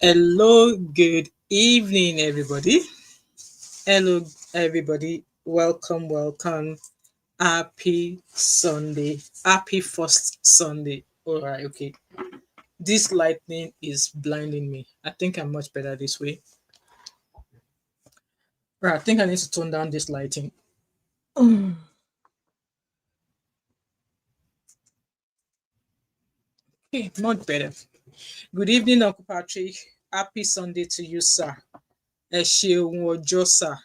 Hello, good evening, everybody. Hello, everybody. Welcome, welcome. Happy Sunday. Happy first Sunday. All right, okay. This lightning is blinding me. I think I'm much better this way. Right, I think I need to tone down this lighting. Okay, much better. Good evening, Uncle Patrick. Happy Sunday to you, sir. Esheun sir.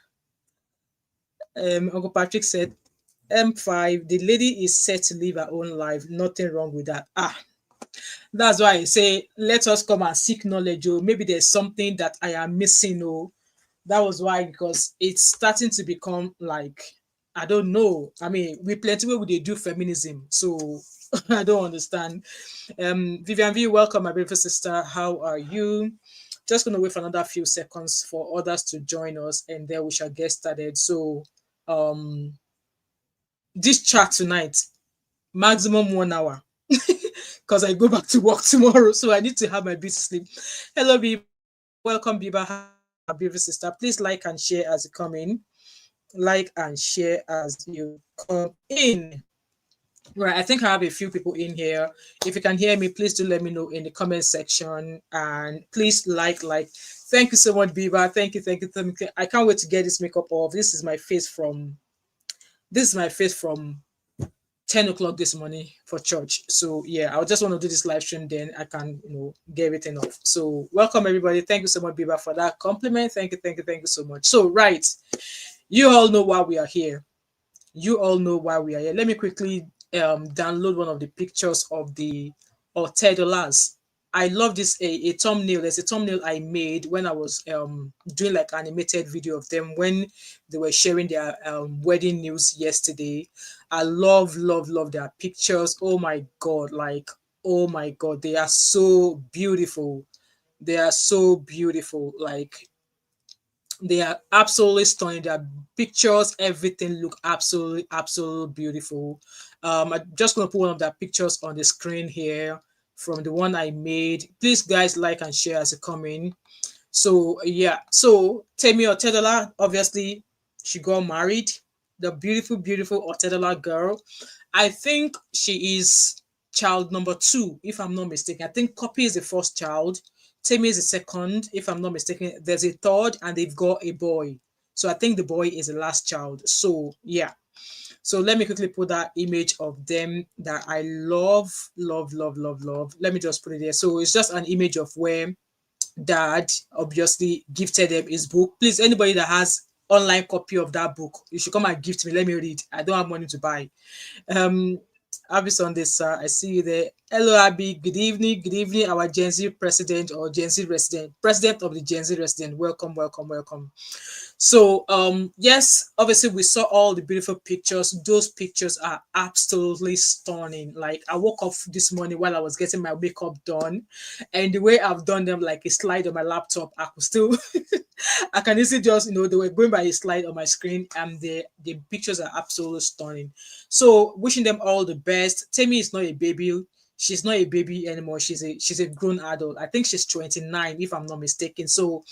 Uncle Patrick said, M5, the lady is set to live her own life. Nothing wrong with that. That's why I say, let us come and seek knowledge. Oh, maybe there's something that I am missing. Oh, that was why, because it's starting to become like, I don't know. I mean, we plenty where they do feminism. So I don't understand. Vivian V, welcome, my beautiful sister. How are you? Just gonna wait for another few seconds for others to join us, and then we shall get started. So, um, this chat tonight, maximum 1 hour, because I go back to work tomorrow, so I need to have my bit of sleep. Hello, Biba. Welcome, Biba. Hi, my beautiful sister. Please like and share as you come in. Like and share as you come in. Right, I think I have a few people in here. If you can hear me, please do let me know in the comment section. And please like. Thank you so much, Biba. Thank you. I can't wait to get this makeup off. This is my face from 10 o'clock this morning for church. So yeah, I just want to do this live stream, then I can get everything off. So welcome everybody. Thank you so much, Biba, for that compliment. Thank you so much. So right, you all know why we are here. Let me quickly download one of the pictures of the Otedolas. I love this a thumbnail. There's a thumbnail I made when I was doing like animated video of them when they were sharing their wedding news yesterday. I love their pictures. Oh my god, they are so beautiful. They are so beautiful. Like they are absolutely stunning. Their pictures, everything look absolutely beautiful. I'm just gonna put one of their pictures on the screen here from the one I made. Please, guys, like and share as you come in. So yeah, so Temi Otedola, obviously, she got married. The beautiful Otedola girl. I think she is child number two, if I'm not mistaken. I think Copy is the first child. Temi is the second, if I'm not mistaken. There's a third, and they've got a boy. So I think the boy is the last child. So yeah. So let me quickly put that image of them that I love. Let me just put it there. So it's just an image of where dad obviously gifted them his book. Please, anybody that has online copy of that book, you should come and gift me. Let me read. I don't have money to buy. Um, Happy Sunday, sir. I see you there. Hello, Abby. Good evening. Good evening, our Gen Z president or Gen Z resident, president of the Gen Z resident. Welcome. So yes, obviously we saw all the beautiful pictures. Those pictures are absolutely stunning. Like I woke up this morning while I was getting my makeup done, and the way I've done them like a slide on my laptop, I could still I can easily just they were going by a slide on my screen, and the pictures are absolutely stunning. So wishing them all the best. Temi is not a baby. She's not a baby anymore. She's a grown adult. I think she's 29 if I'm not mistaken. So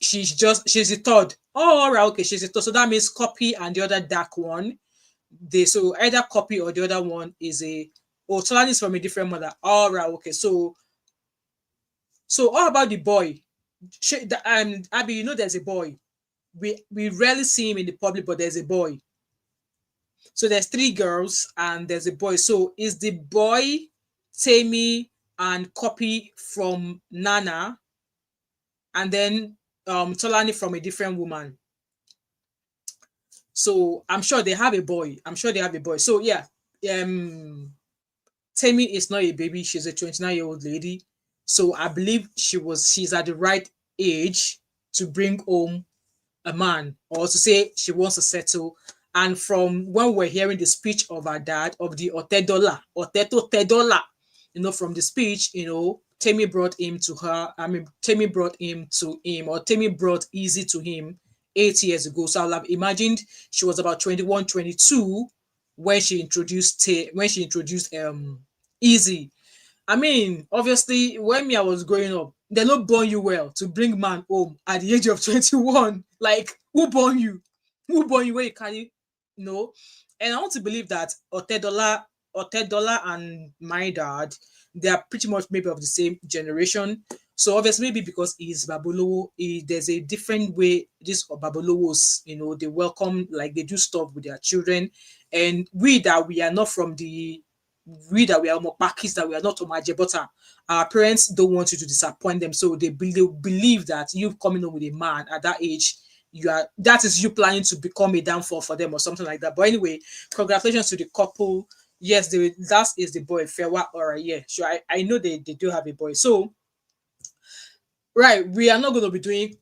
she's the third. Oh, all right, okay, she's the third. So that means Copy and the other dark one. So either Copy or the other one is a Solani is from a different mother. All right, okay. So how about the boy? Abby, there's a boy. We rarely see him in the public, but there's a boy. So there's three girls and there's a boy. So is the boy Temi and Copy from Nana, and then Tolani from a different woman. So I'm sure they have a boy. So yeah, Temi is not a baby. She's a 29-year-old lady. So I believe she's at the right age to bring home a man, or to say she wants to settle. And from when we're hearing the speech of her dad, of the Otedola, from the speech, Temi brought him to her. I mean, Temi brought him to him, or Temi brought Easy to him 8 years ago. So I'll have imagined she was about 21, 22 when she introduced Easy. I mean, obviously, when I was growing up, They not born you well to bring man home at the age of 21. Like, who born you? Who born you where you carry? No. And I want to believe that Otedola and my dad, they are pretty much maybe of the same generation. So obviously, maybe because he's Babolowo, there's a different way these Babolowos, they welcome, like they do stuff with their children. And we are not from the we that we are Mokpakis, that we are not Omajebota. Our parents don't want you to disappoint them, so they believe that you coming up with a man at that age, that is you planning to become a downfall for them or something like that. But anyway, congratulations to the couple. Yes, that is the boy Fewa. All right, yeah, sure. I know they do have a boy. So right, we are not going to be doing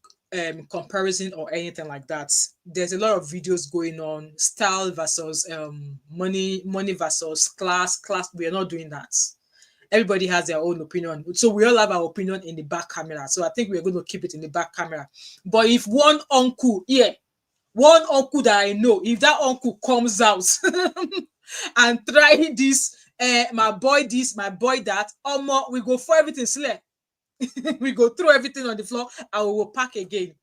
comparison or anything like that. There's a lot of videos going on, style versus money versus class. We are not doing that. Everybody has their own opinion, so we all have our opinion in the back camera. So I think we're going to keep it in the back camera. But if one uncle, yeah, one uncle that I know, if that uncle comes out and try this, my boy this, my boy that, we go for everything slay. We go through everything on the floor and we will pack again.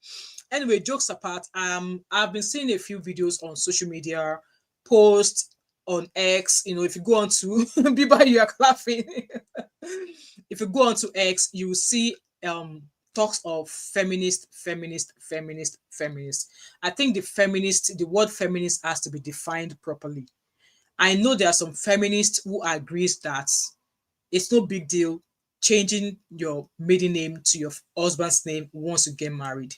Anyway, jokes apart, I've been seeing a few videos on social media, posts on X. If you go on to Biba, you are laughing. If you go on to X, you will see talks of feminist. I think the word feminist has to be defined properly. I know there are some feminists who agrees that it's no big deal changing your maiden name to your husband's name once you get married.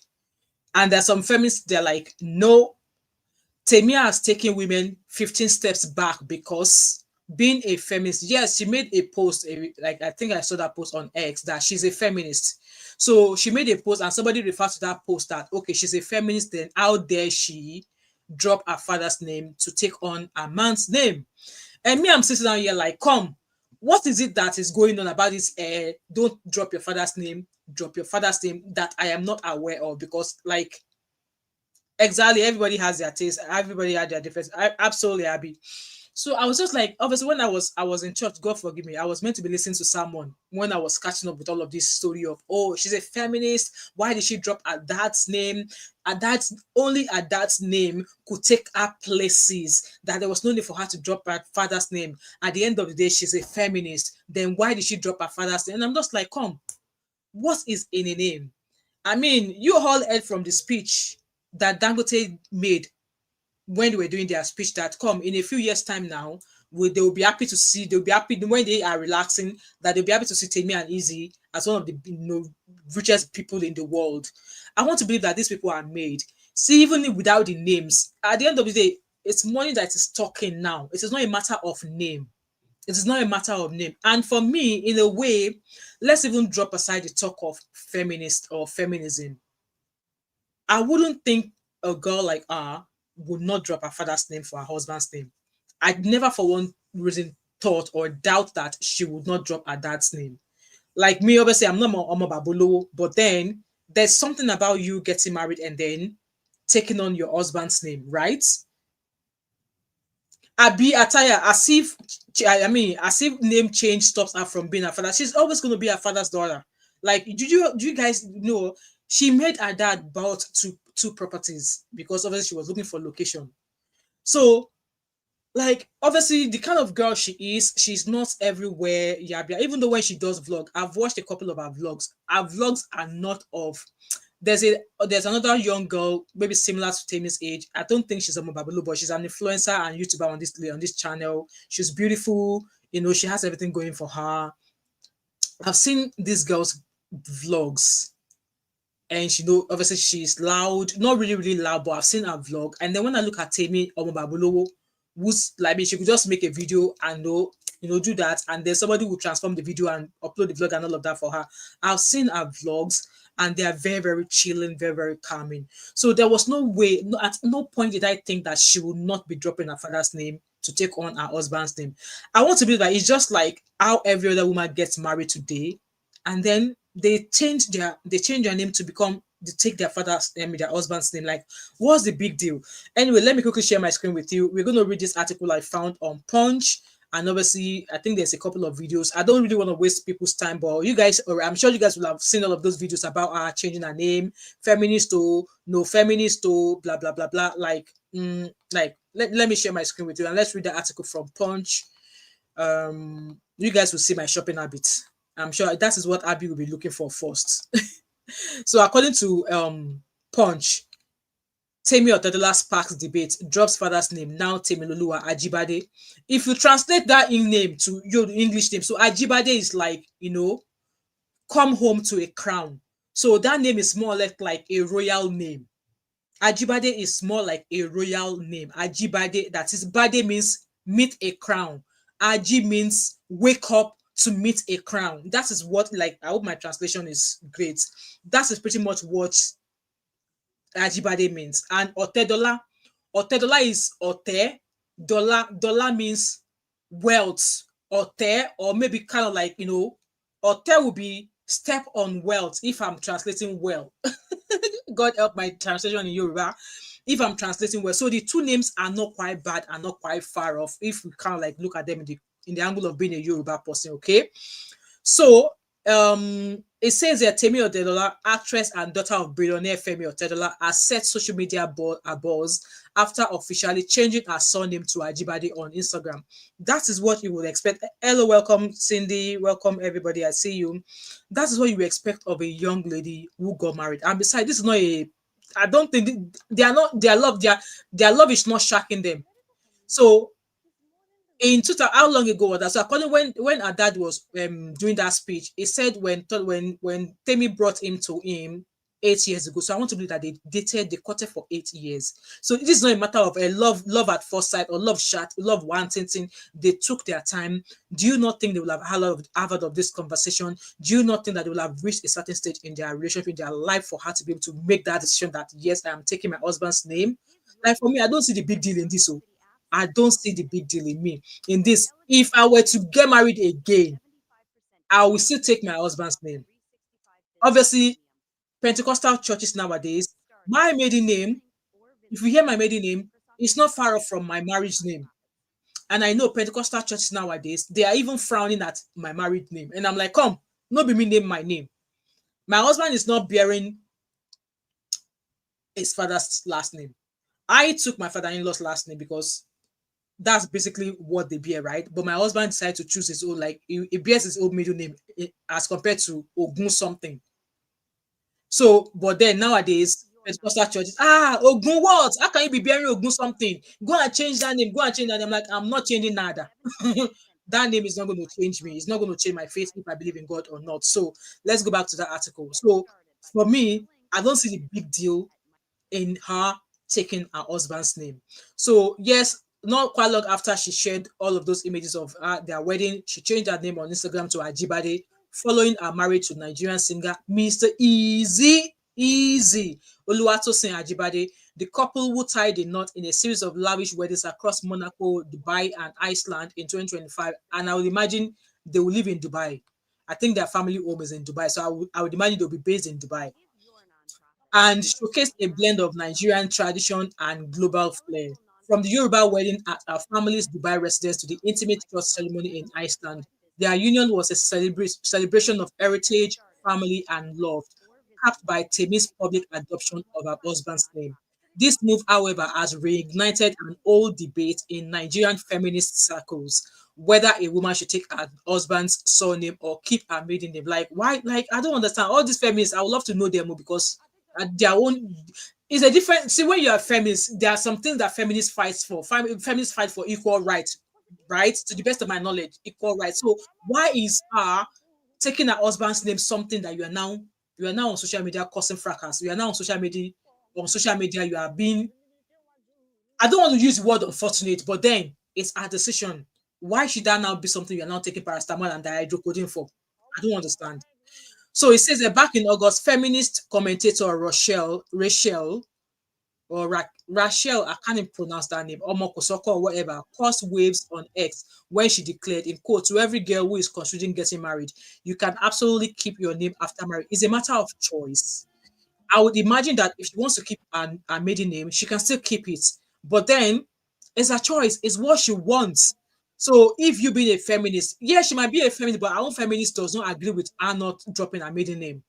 And there's some feminists, they're like, no, Temi has taken women 15 steps back because being a feminist, yes, she made a post, like I think I saw that post on X, that she's a feminist. So she made a post and somebody referred to that post that, okay, she's a feminist, then how dare she drop her father's name to take on a man's name? And me, I'm sitting down here like, come, what is it that is going on about this? Don't drop your father's name, drop your father's name that I am not aware of, because like exactly everybody has their taste, everybody had their difference. I absolutely Abby. So I was just like, obviously, when I was in church, God forgive me, I was meant to be listening to someone when I was catching up with all of this story of, oh, she's a feminist. Why did she drop her dad's name? Only her dad's name could take her places. That there was no need for her to drop her father's name. At the end of the day, she's a feminist. Then why did she drop her father's name? And I'm just like, come, what is in a name? I mean, you all heard from the speech that Dangote made when they were doing their speech that come in a few years' time now, they will be happy to see, they'll be happy when they are relaxing, that they'll be happy to see Temi and Easy as one of the richest people in the world. I want to believe that these people are made. See, even without the names, at the end of the day, it's money that is talking now. It is not a matter of name. It is not a matter of name. And for me, in a way, let's even drop aside the talk of feminist or feminism. I wouldn't think a girl like her would not drop her father's name for her husband's name. I never for one reason thought or doubt that she would not drop her dad's name. Like me, obviously, I'm not Omo Babolo, but then there's something about you getting married and then taking on your husband's name, right? Abi Ataya, as if name change stops her from being her father. She's always going to be her father's daughter. Like, do you guys know she made her dad bought two properties because obviously she was looking for location. So, like, obviously the kind of girl she is, she's not everywhere. Yeah, even though when she does vlog, I've watched a couple of her vlogs. Her vlogs are not of there's another young girl, maybe similar to Temi's age. I don't think she's a Mobabulu, but she's an influencer and YouTuber on this channel. She's beautiful, she has everything going for her. I've seen this girl's vlogs, and obviously she's loud, not really, really loud, but I've seen her vlog. And then when I look at Temi Omobabulowo, who's like me, she could just make a video and do that, and then somebody will transform the video and upload the vlog and all of that for her. I've seen her vlogs, and they are very, very chilling, very, very calming. So there was no way, at no point did I think that she would not be dropping her father's name to take on her husband's name. I want to believe that it's just like how every other woman gets married today, and then they change their name to take their father's name, their husband's name. Like, what's the big deal? Anyway, let me quickly share my screen with you. We're going to read this article I found on Punch, And obviously, I think there's a couple of videos. I don't really want to waste people's time, but you guys, or I'm sure you guys will have seen all of those videos about her changing her name, feminist to no feminist to blah blah blah blah. Let me share my screen with you and let's read the article from Punch. You guys will see my shopping habits. I'm sure that is what Abby will be looking for first. So according to Punch, Temi Otedola sparks debate, drops father's name, now Temiloluwa Ajibade. If you translate that in name to your English name, so Ajibade is like, come home to a crown. So that name is more like a royal name. Ajibade is more like a royal name. Ajibade, that is, Bade means meet a crown. Aji means wake up to meet a crown. That is what, like, I hope my translation is great. That is pretty much what Ajibade means. And Otedola is Ote. Dollar means wealth. Ote, or maybe kind of like, Ote will be step on wealth if I'm translating well. God help my translation in Yoruba. If I'm translating well. So the two names are not quite bad and not quite far off if we kind of like look at them in the angle of being a Yoruba person, okay? So it says that Temi Otedola, actress and daughter of billionaire Femi Otedola, has set social media abuzz after officially changing her surname to Ajibade on Instagram. That is what you would expect. Hello, welcome Cindy, welcome everybody. I see you. That is what you expect of a young lady who got married. And besides, this is not a. I don't think they are not their love is not shocking them. So in 2000, how long ago was that? So according when her dad was doing that speech, he said when Temi brought him to him 8 years ago. So I want to believe that they courted for 8 years. So this is not a matter of a love at first sight or love wanting thing. They took their time. Do you not think they will have had of this conversation? Do you not think that they will have reached a certain stage in their relationship, in their life, for her to be able to make that decision that yes, I am taking my husband's name? Like for me, I don't see the big deal in this. So I don't see the big deal in me in this. If I were to get married again, I will still take my husband's name. Obviously, Pentecostal churches nowadays, my maiden name, if you hear my maiden name, it's not far off from my marriage name. And I know Pentecostal churches nowadays, they are even frowning at my married name. And I'm like, come, no be me name my name. My husband is not bearing his father's last name. I took my father-in-law's last name because that's basically what they bear, right? But my husband decided to choose his own, like he bears his own middle name as compared to Ogun something. So, but then nowadays, Pentecostal churches, Ogun what? How can you be bearing Ogun something? Go and change that name. Go and change that name. I'm like, I'm not changing nada. That name is not going to change me. It's not going to change my faith if I believe in God or not. So let's go back to that article. So for me, I don't see the big deal in her taking her husband's name. So yes, not quite long after she shared all of those images of their wedding, she changed her name on Instagram to Ajibade, following her marriage to Nigerian singer Mr. Easy Oluwatosin Ajibade. The couple who tied the knot in a series of lavish weddings across Monaco, Dubai, and Iceland in 2025. And I would imagine they will live in Dubai. I think their family home is in Dubai, so I would imagine they'll be based in Dubai and showcased a blend of Nigerian tradition and global flair. From the Yoruba wedding at our family's Dubai residence to the intimate church ceremony in Iceland, their union was a celebration of heritage, family, and love, capped by Temi's public adoption of her husband's name. This move, however, has reignited an old debate in Nigerian feminist circles whether a woman should take her husband's surname or keep her maiden name. Like, why? Like, I don't understand. All these feminists, I would love to know them more because their own is a different. See, when you are feminist, there are some things that feminists fight for. Feminists fight for equal rights, right? To the best of my knowledge, equal rights. So why is her taking her husband's name something that you are now on social media causing fracas? You are now on social media. You are being. I don't want to use the word unfortunate, but then it's our decision. Why should that now be something you're now taking paracetamol and dihydrocodone for? I don't understand. So it says that back in August, feminist commentator Rachel or Rachel, I can't even pronounce that name, Omokosoko or whatever, caused waves on X when she declared, in quote, to every girl who is considering getting married, you can absolutely keep your name after marriage. It's a matter of choice. I would imagine that if she wants to keep her maiden name, she can still keep it. But then it's a choice, it's what she wants. So if you being a feminist, yeah, she might be a feminist, but our own feminist does not agree with her not dropping her maiden name.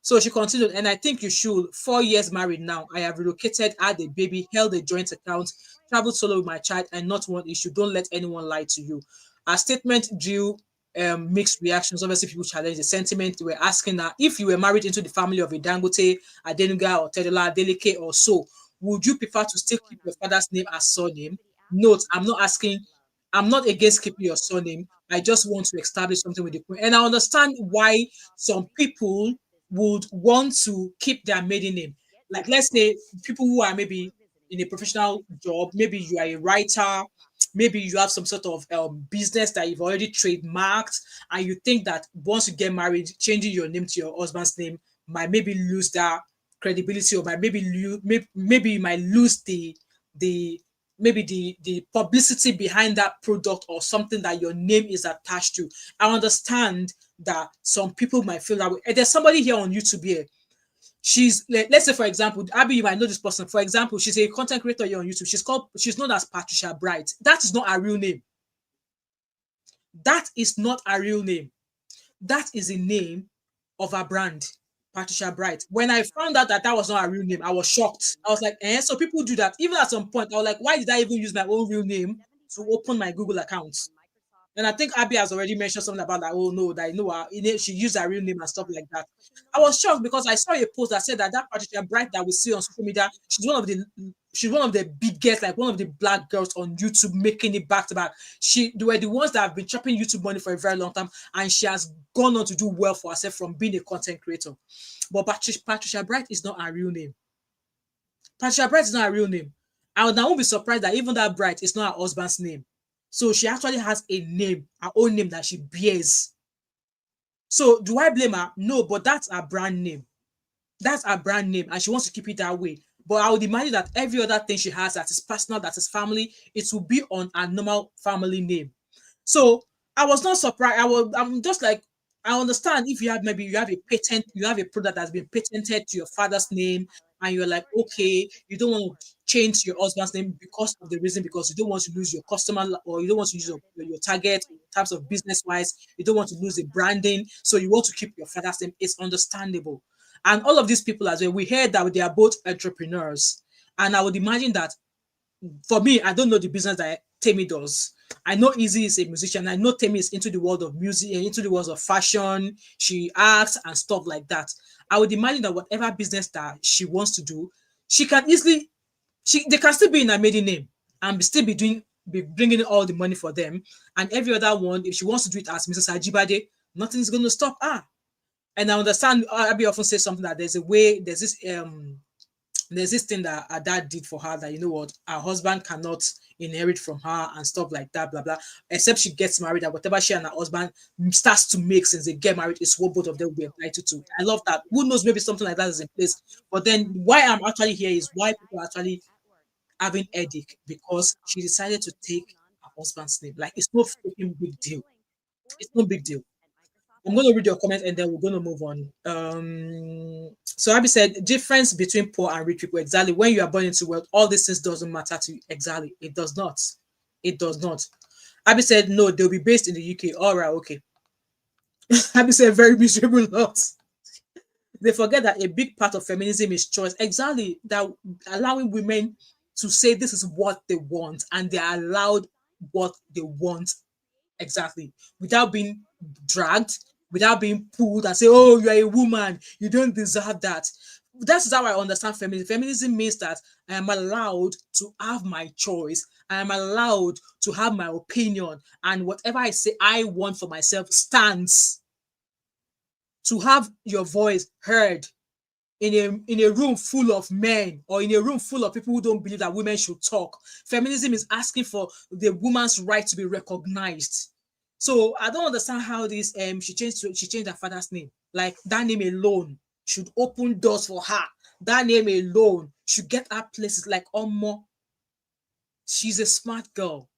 So she continued, and I think you should. 4 years married now. I have relocated, had a baby, held a joint account, traveled solo with my child, and not one issue. Don't let anyone lie to you. Our statement drew mixed reactions. Obviously, people challenged the sentiment. They were asking her if you were married into the family of a Dangote, Adenuga, or Tedola, Deleke, or so, would you prefer to still keep your father's name as surname? Note, I'm not asking, I'm not against keeping your surname. I just want to establish something with the queen. And I understand why some people would want to keep their maiden name. Like, let's say people who are maybe in a professional job, maybe you are a writer, maybe you have some sort of business that you've already trademarked, and you think that once you get married, changing your name to your husband's name might maybe lose that credibility, or might maybe you might lose the maybe the publicity behind that product or something that your name is attached to. I understand that some people might feel that way. And there's somebody here on YouTube here. She's let's say for example, Abby, you might know this person. For example, she's a content creator here on YouTube. She's known as Patricia Bright. That is not her real name. That is not her real name. That is the name of her brand, Patricia Bright. When I found out that that was not her real name, I was shocked. I was like, eh? So people do that. Even at some point, I was like, why did I even use my own real name to open my Google account? And I think Abby has already mentioned something about that. Oh no, that you know, she used her real name and stuff like that. I was shocked because I saw a post that said that that Patricia Bright that we see on social media, she's one of the biggest, like one of the black girls on YouTube making it back to back. They were the ones that have been chopping YouTube money for a very long time, and she has gone on to do well for herself from being a content creator. But Patricia Bright is not her real name. Patricia Bright is not her real name. I won't be surprised that even that Bright is not her husband's name. So she actually has a name, her own name that she bears. So do I blame her? No, but that's her brand name. That's her brand name, and she wants to keep it that way. But I would imagine that every other thing she has that is personal, that is family, it will be on a normal family name. So I was not surprised. I'm just like, I understand if you have a patent, you have a product that's been patented to your father's name, and you're like, okay, you don't want to change your husband's name because of the reason, because you don't want to lose your customer, or you don't want to use your target in terms of business wise, you don't want to lose the branding, so you want to keep your father's name. It's understandable. And all of these people as well, we heard that they are both entrepreneurs. And I would imagine that for me, I don't know the business that Temi does. I know Izzy is a musician. I know Temi is into the world of music, into the world of fashion. She acts and stuff like that. I would imagine that whatever business that she wants to do, she can easily, they can still be in her maiden name and still be bringing in all the money for them. And every other one, if she wants to do it as Mrs. Ajibade, nothing is going to stop her. And I understand Abby often says something that there's this thing that her dad did for her, that you know what, her husband cannot inherit from her and stuff like that, blah blah. Except she gets married, and whatever she and her husband starts to make since they get married is what both of them will be entitled to. I love that. Who knows, maybe something like that is in place. But then why I'm actually here is why people are actually having headache, because she decided to take her husband's name. Like, it's no freaking big deal. It's no big deal. I'm going to read your comment and then we're going to move on. So Abby said, difference between poor and rich people. Exactly. When you are born into wealth, all these things doesn't matter to you. Exactly. It does not. It does not. Abby said, no, they'll be based in the UK. All right, okay. Abby said, very miserable lot. They forget that a big part of feminism is choice. Exactly. That allowing women to say this is what they want, and they are allowed what they want. Exactly. Without being dragged, without being pulled and say, oh, you're a woman, you don't deserve that. That's how I understand feminism. Feminism means that I am allowed to have my choice. I am allowed to have my opinion. And whatever I say I want for myself stands. To have your voice heard in a room full of men, or in a room full of people who don't believe that women should talk. Feminism is asking for the woman's right to be recognized. So I don't understand how this she changed her father's name. Like, that name alone should open doors for her. That name alone should get her places. Like, Omo, she's a smart girl.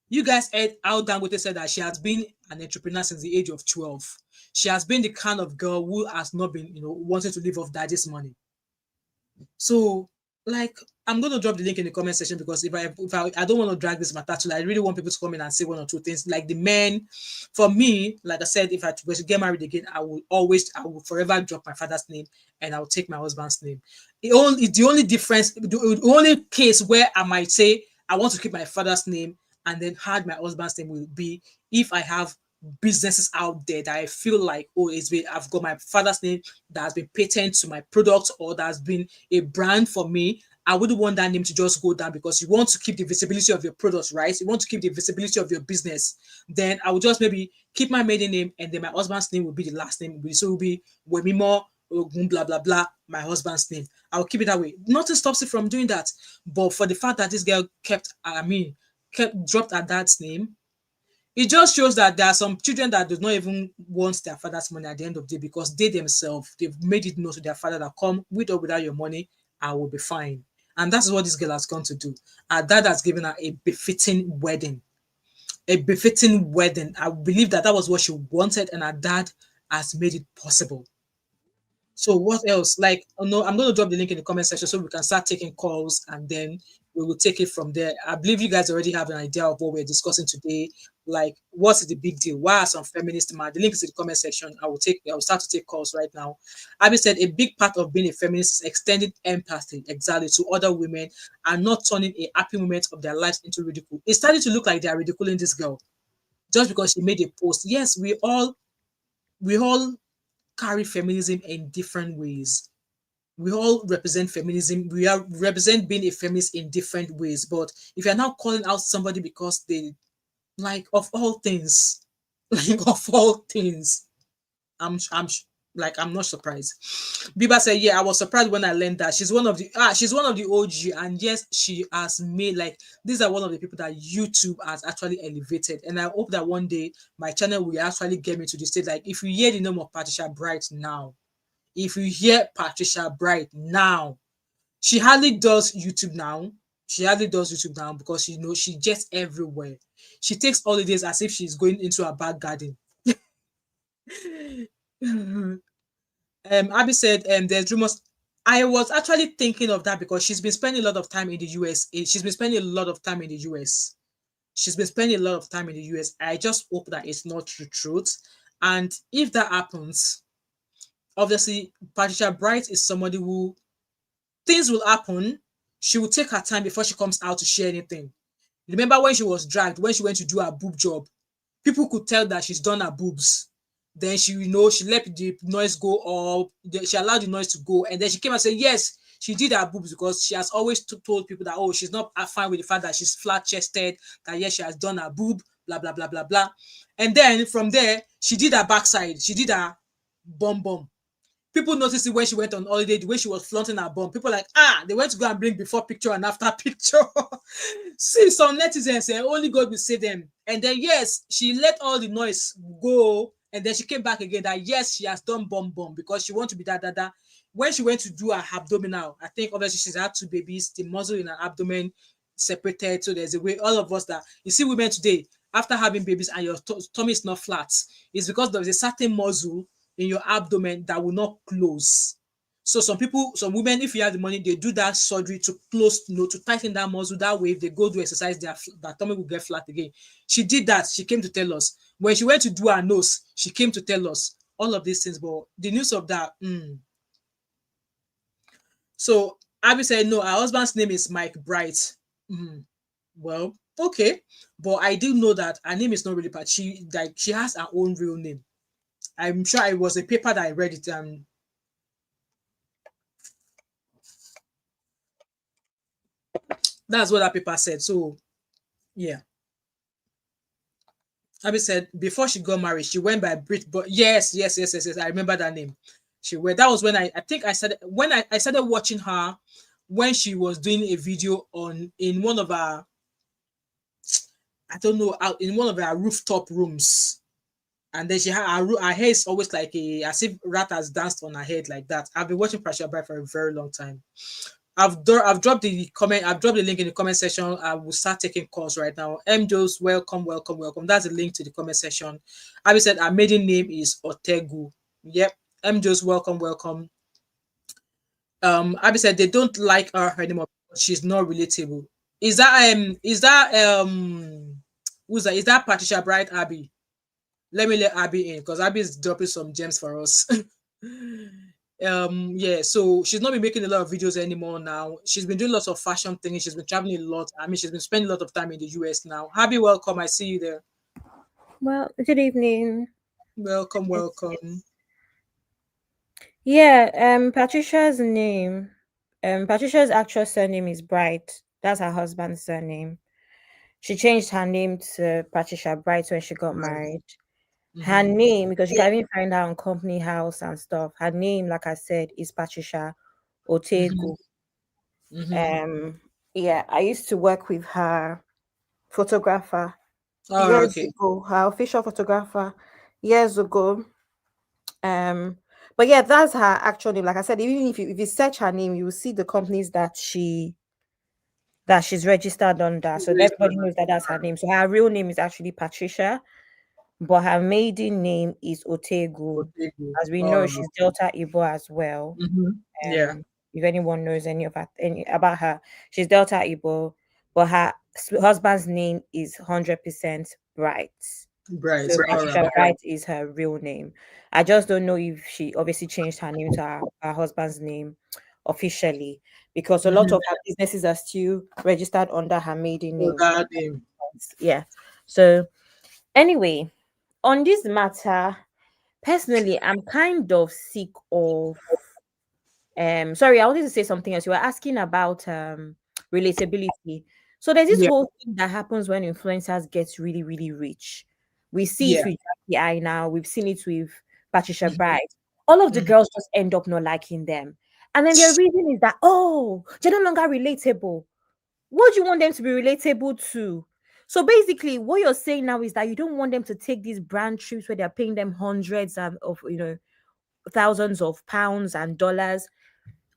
You guys heard how Dangote said that she has been an entrepreneur since the age of 12. She has been the kind of girl who has not been, wanting to live off daddy's money. So, like, I'm going to drop the link in the comment section because I don't want to drag this matter to, I really want people to come in and say one or two things. Like the men, for me, like I said, if I were to get married again, I will forever drop my father's name and I will take my husband's name. The only difference, the only case where I might say I want to keep my father's name and then add my husband's name will be if I have businesses out there that I feel like, oh, I've got my father's name that has been patent to my product or that has been a brand for me. I wouldn't want that name to just go down because you want to keep the visibility of your products, right? You want to keep the visibility of your business. Then I would just maybe keep my maiden name and then my husband's name will be the last name. So it will be Wemimo, blah, blah, blah, my husband's name. I'll keep it that way. Nothing stops it from doing that. But for the fact that this girl kept dropped her dad's name, it just shows that there are some children that do not even want their father's money at the end of the day because they themselves, they've made it known to their father that come with or without your money, I will be fine. And that's what this girl has gone to do. Her dad has given her a befitting wedding. A befitting wedding. I believe that that was what she wanted, and her dad has made it possible. So what else? Like, oh no, I'm going to drop the link in the comment section so we can start taking calls and then we will take it from there. I believe you guys already have an idea of what we're discussing today. Like, what's the big deal? Why are some feminists mad? The link is in the comment section. I will start to take calls right now. Abby said a big part of being a feminist is extending empathy exactly to other women and not turning a happy moment of their lives into ridicule. It's starting to look like they are ridiculing this girl just because she made a post. Yes, we all carry feminism in different ways. We all represent feminism. We are represent being a feminist in different ways. But if you're now calling out somebody because they, like, of all things, like of all things, I'm like, I'm not surprised. Biba said, "Yeah, I was surprised when I learned that she's one of the OG, and yes, she has made, like, these are one of the people that YouTube has actually elevated. And I hope that one day my channel will actually get me to the state. Like, if you hear the name of Patricia Bright now, if you hear Patricia Bright now, she hardly does YouTube now. She hardly does YouTube now because she gets everywhere. She takes holidays as if she's going into a back garden." Abby said, there's rumors. I was actually thinking of that because she's been spending a lot of time in the US. She's been spending a lot of time in the US. She's been spending a lot of time in the US. I just hope that it's not the truth. And if that happens, obviously, Patricia Bright is somebody who, things will happen. She will take her time before she comes out to share anything. Remember when she was dragged, when she went to do her boob job, people could tell that she's done her boobs. Then she let the noise go up. She allowed the noise to go, and then she came and said, yes, she did her boobs because she has always told people that, oh, she's not fine with the fact that she's flat chested, that yes, she has done her boob, blah blah blah blah blah. And then from there, she did her backside. She did her bum bum. People noticed it when she went on holiday, the way she was flaunting her bum. People like, they went to go and bring before picture and after picture. See, some netizens say only God will save them. And then, yes, she let all the noise go. And then she came back again that, yes, she has done bum bum because she wants to be that. When she went to do her abdominal, I think obviously she's had two babies, the muscle in her abdomen separated. So there's a way, all of us that, you see women today, after having babies and your tummy is not flat, it's because there's a certain muscle in your abdomen that will not close. So some women, if you have the money, they do that surgery to close, to tighten that muscle. That way, if they go do exercise, their tummy will get flat again. She did that. She came to tell us. When she went to do her nose, she came to tell us all of these things. But the news of that, So Abby said, no, her husband's name is Mike Bright. Well, okay. But I do know that her name is not really Pat. She has her own real name. I'm sure it was a paper that I read it, and that's what that paper said. So yeah, Abby said before she got married, she went by Brit. But yes. I remember that name. She went. That was when I think I started when I started watching her when she was doing a video on in one of our, I don't know, out in one of our rooftop rooms. And then she had her hair is always like as if rat has danced on her head like that. I've been watching Pressure Bride for a very long time. I've dropped the comment. I've dropped the link in the comment section. I will start taking calls right now. M Joes, welcome. That's the link to the comment section. Abby said our maiden name is Otegu. Yep. M Joes, welcome. Abby said they don't like her anymore she's not relatable. Is that who's that? Is that Patricia Bright Abby? Let me let Abby in because Abby is dropping some gems for us. Yeah, so she's not been making a lot of videos anymore now. She's been doing lots of fashion things. She's been traveling a lot. I mean, she's been spending a lot of time in the US now. Abby, welcome. I see you there. Well, good evening. Welcome, It's, welcome. yeah, Patricia's actual surname is Bright. That's her husband's surname. She changed her name to Patricia Bright when she got Right. married. Her Mm-hmm. name, because you can even find her on company house and stuff. Her name, like I said, is Patricia Mm-hmm. Otedola. Mm-hmm. Um, yeah, I used to work with her photographer Oh, years okay. ago, her official photographer years ago. Um, but yeah, that's her actual name. Like I said, even if you search her name, you will see the companies that she's registered under. So Raised everybody knows that that's her name. So her real name is actually Patricia, but her maiden name is Otegu. Otego. As we know, Oh. she's Delta Igbo as well. Mm-hmm. Yeah. If anyone knows any about her, she's Delta Igbo, but her husband's name is 100% Bright. Bright. So All right. Patricia Bright is her real name. I just don't know if she obviously changed her name to her husband's name officially because a lot Mm-hmm. of her businesses are still registered under her maiden Oh, name. that name. Yeah. So anyway, on this matter, personally, I'm kind of sick of sorry, I wanted to say something else. You were asking about relatability. So there's this Yeah. whole thing that happens when influencers get really, really rich. We see it Yeah. with Jackie I now, we've seen it with Patricia Mm-hmm. Bright. All of the Mm-hmm. girls just end up not liking them. And then their reason is that, oh, they're no longer relatable. What do you want them to be relatable to? So basically, what you're saying now is that you don't want them to take these brand trips where they're paying them hundreds of thousands of pounds and dollars.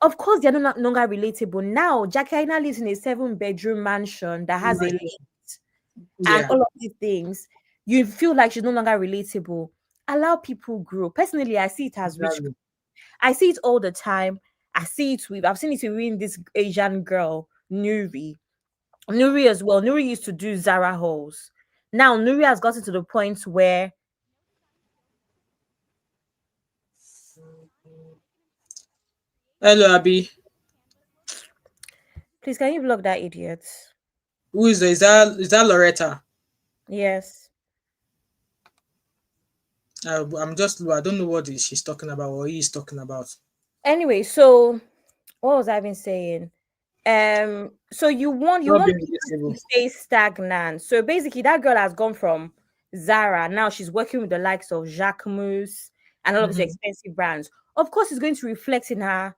Of course, they're no longer relatable. Now, Jackie Aina lives in a 7-bedroom mansion that has a Imagine. lift and Yeah. all of these things. You feel like she's no longer relatable. Allow people grow. Personally, I see it as rich. Exactly. I see it all the time. I've seen it with this Asian girl, Nuri. Nuri as well. Nuri used to do Zara hauls. Now, Nuri has gotten to the point where, Hello, Abby. please, can you block that idiot? Who is that? Is that Loretta? Yes. I don't know what she's talking about or he's talking about. Anyway, so what was I been saying? So you Not want being people relatable. to stay stagnant. So basically that girl has gone from Zara, now she's working with the likes of Jacques Mousse and all of these Mm-hmm. expensive brands. Of course it's going to reflect in her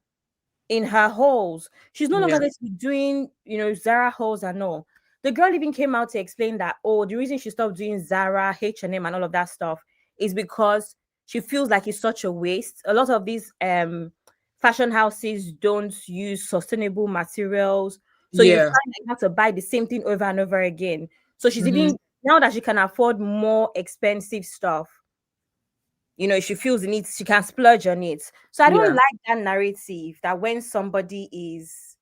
hauls. She's no longer Yeah. going to be doing, Zara hauls and all. The girl even came out to explain that, oh, the reason she stopped doing Zara, H&M, and all of that stuff is because she feels like it's such a waste. A lot of these fashion houses don't use sustainable materials. So you Yeah. find that you have to buy the same thing over and over again. So she's Mm-hmm. even now that she can afford more expensive stuff, she feels the need, she can splurge on it. So I don't Yeah. like that narrative that when somebody is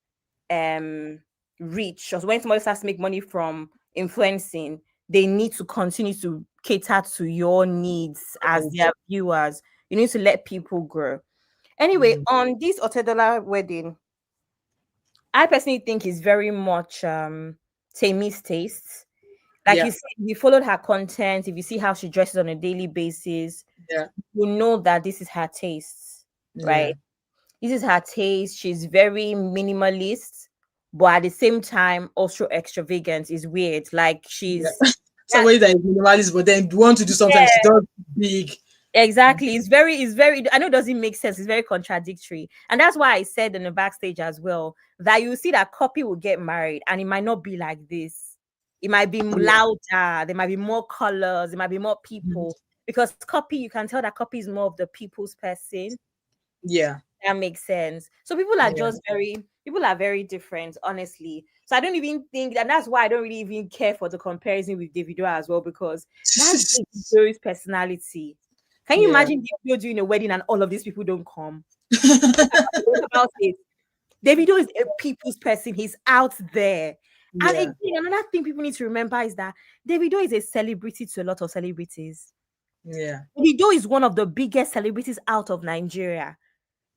um rich or when somebody starts to make money from influencing, they need to continue to cater to your needs as Right. their viewers. You need to let people grow. Anyway, Mm-hmm. on this Otedola wedding, I personally think is very much Temi's taste. Like you Yeah. said, if you followed her content, if you see how she dresses on a daily basis, Yeah. you know that this is her taste, right? Yeah. This is her taste. She's very minimalist, but at the same time, also extravagant is weird. Like Yeah. she's that, Somebody that is minimalist, but then want to do something, she yeah, does big. exactly. It's very, I know it doesn't make sense. It's very contradictory. And that's why I said in the backstage as well that you see that Copy will get married and it might not be like this. It might be Yeah. louder, there might be more colors, there might be more Mhm. people. Because Copy, you can tell that Copy is more of the people's person. Yeah. That makes sense. So Yeah. people are very different, honestly. So I don't even think, and that's why I don't really even care for the comparison with Davido as well, because that's Davido's personality. Can you Yeah. imagine Davido doing a wedding and all of these people don't come? Think about it. Davido is a people's person. He's out there. And Yeah, again, another thing people need to remember is that Davido is a celebrity to a lot of celebrities. yeah, Davido is one of the biggest celebrities out of Nigeria.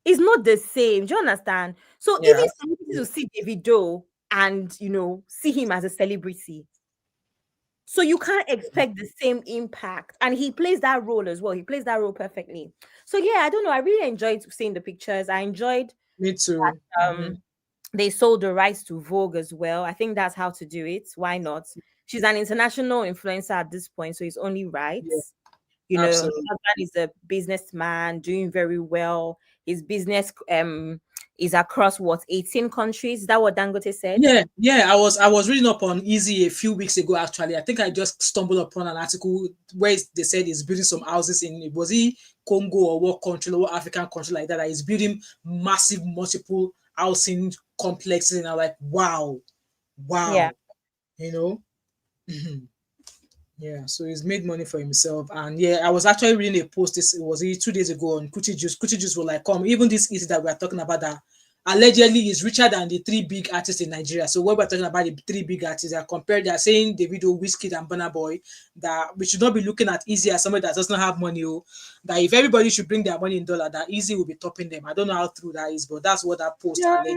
It's not the same. Do you understand? So yeah. even celebrities will see Davido and see him as a celebrity. So you can't expect the same impact. And he plays that role as well. He plays that role perfectly. So yeah, I don't know. I really enjoyed seeing the pictures. I enjoyed Me too. Hmm. um they sold the rights to Vogue as well. I think that's how to do it. Why not? She's an international influencer at this point, so it's only right. Yeah, Her absolutely. husband is a businessman doing very well. His business is across what 18 countries. Is that what Dangote said? Yeah, yeah. I was reading up on Easy a few weeks ago. Actually, I think I just stumbled upon an article where they said he's building some houses in, was he Congo or what country, or what African country like that? That he's building massive multiple housing complexes, and I'm like, wow, Yeah. wow, you know. Yeah, so he's made money for himself, and yeah, I was actually reading a post. This it was 2 days ago on Kuti Juice. Kuti Juice were like, "Come, even this is that we are talking about that allegedly is richer than the three big artists in Nigeria." So when we're talking about the three big artists, they are saying Davido, Wizkid, and Burna Boy, that we should not be looking at Easy as somebody that does not have money. Oh, that if everybody should bring their money in dollar, that Easy will be topping them. I don't know how true that is, but that's what that post alleged.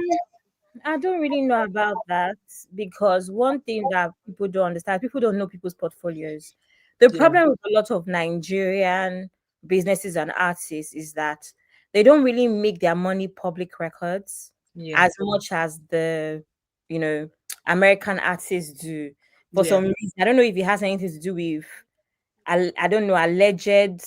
I don't really know about that because one thing that people don't understand, people don't know people's portfolios. The Yeah, problem with a lot of Nigerian businesses and artists is that they don't really make their money public records yeah, as much as the, you know, American artists do. For yeah. some reason, I don't know if it has anything to do with, I don't know, alleged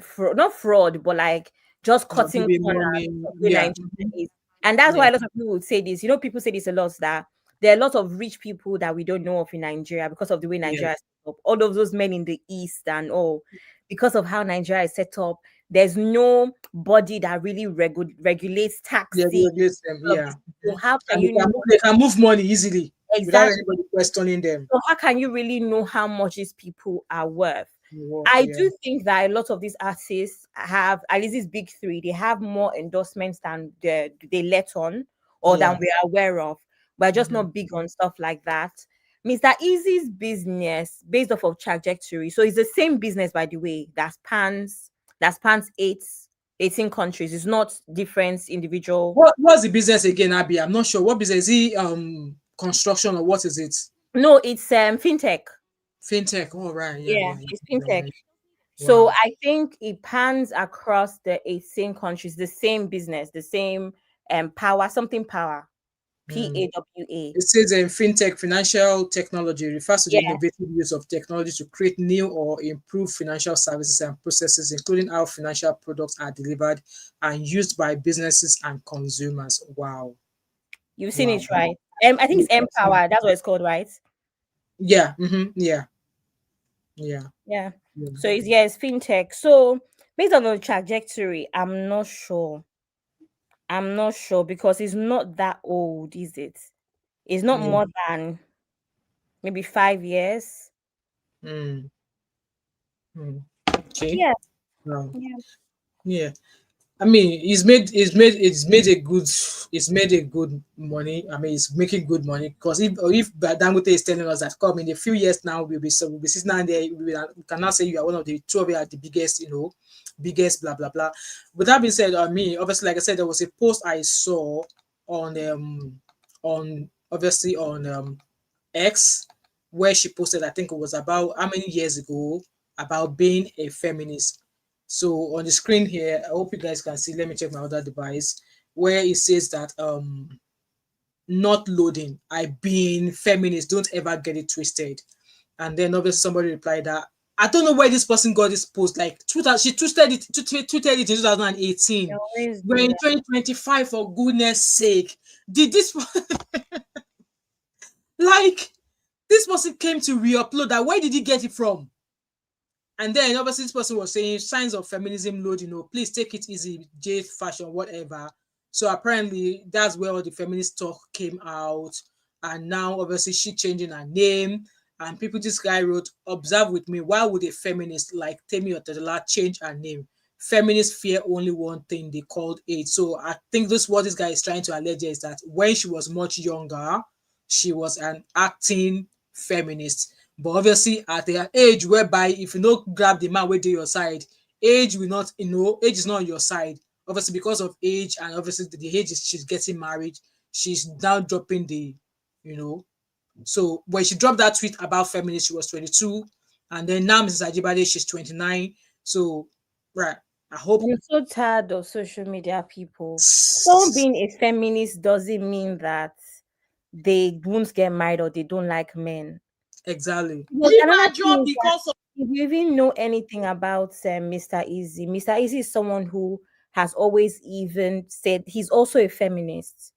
fraud, not fraud, but like just cutting Maybe corners money. of the Yeah, Nigerian is. And that's why yeah, a lot of people would say this. People say this a lot that there are a lot of rich people that we don't know of in Nigeria because of the way yeah. Nigeria is set up. All of those men in the East and all, because of how Nigeria is set up, there's no body that really regulates Yeah, taxes. they regulate them. All of Yeah. this. So Mhm. how can And you know they can move money easily without exactly? anybody questioning them. So how can you really know how much these people are worth? Worth, I yeah. do think that a lot of these artists have, at least these big three, they have more endorsements than they let on or than Yeah. we are aware of. We're just Hmm. not big on stuff like that. Mr. Easy's business based off of trajectory. So it's the same business, by the way, that spans 18 countries. It's not different individual. What's the business again, Abby? I'm not sure. What business is he? Construction, or what is it? No, it's fintech. Fintech. Oh, right. Yeah, Yeah, yeah, it's yeah, fintech. yeah. So Wow. I think it pans across the 18 countries, the same business, the same power, something power, Mm. PAWA. It says in fintech, financial technology refers to the Yeah, innovative use of technology to create new or improve financial services and processes, including how financial products are delivered and used by businesses and consumers. Wow. you've seen Wow. it right. I think it's Empower. That's what it's called, right? Yeah. Yeah. Yeah. Yeah. Yeah. So it's fintech. So based on the trajectory, I'm not sure. I'm not sure because it's not that old, is it? It's not Yeah. more than maybe 5 years. Mm. Mm. Okay. Yeah. Wow. Yeah. Yeah. I mean, it's made a good money. I mean, it's making good money because if Dangote is telling us that come in a few years now we'll be sitting down there, we cannot say you are one of the two of you are the biggest, biggest blah blah blah. With that being said, I mean, obviously, like I said, there was a post I saw on obviously on X, where she posted, I think it was about how many years ago, about being a feminist. So on the screen here, I hope you guys can see. Let me check my other device where it says that not loading. I being feminist. Don't ever get it twisted. And then obviously somebody replied that I don't know where this person got this post. Like she tweeted it in 2018. They always We're do in that. 2025, for goodness sake. Did this like this person came to re-upload that? Where did he get it from? And then obviously this person was saying signs of feminism load, please take it easy, jade fashion, whatever. So apparently that's where all the feminist talk came out. And now obviously she changing her name. And people, this guy wrote, observe with me, why would a feminist like Temi Otedola change her name? feminists fear only one thing they called age. So I think this what this guy is trying to allege is that when she was much younger, she was an acting feminist. But obviously, at the age whereby if you don't grab the man with your side, age will not, age is not on your side. Obviously, because of age and obviously the age is she's getting married, she's now dropping the, you know. So when she dropped that tweet about feminists, she was 22, and then now Mrs. Ajibade, she's 29. So, right, I hope. I'm so tired of social media people. Someone being a feminist doesn't mean that they won't get married or they don't like men. Exactly. But another thing is that if you even know anything about Mr. Easy is someone who has always even said he's also a feminist.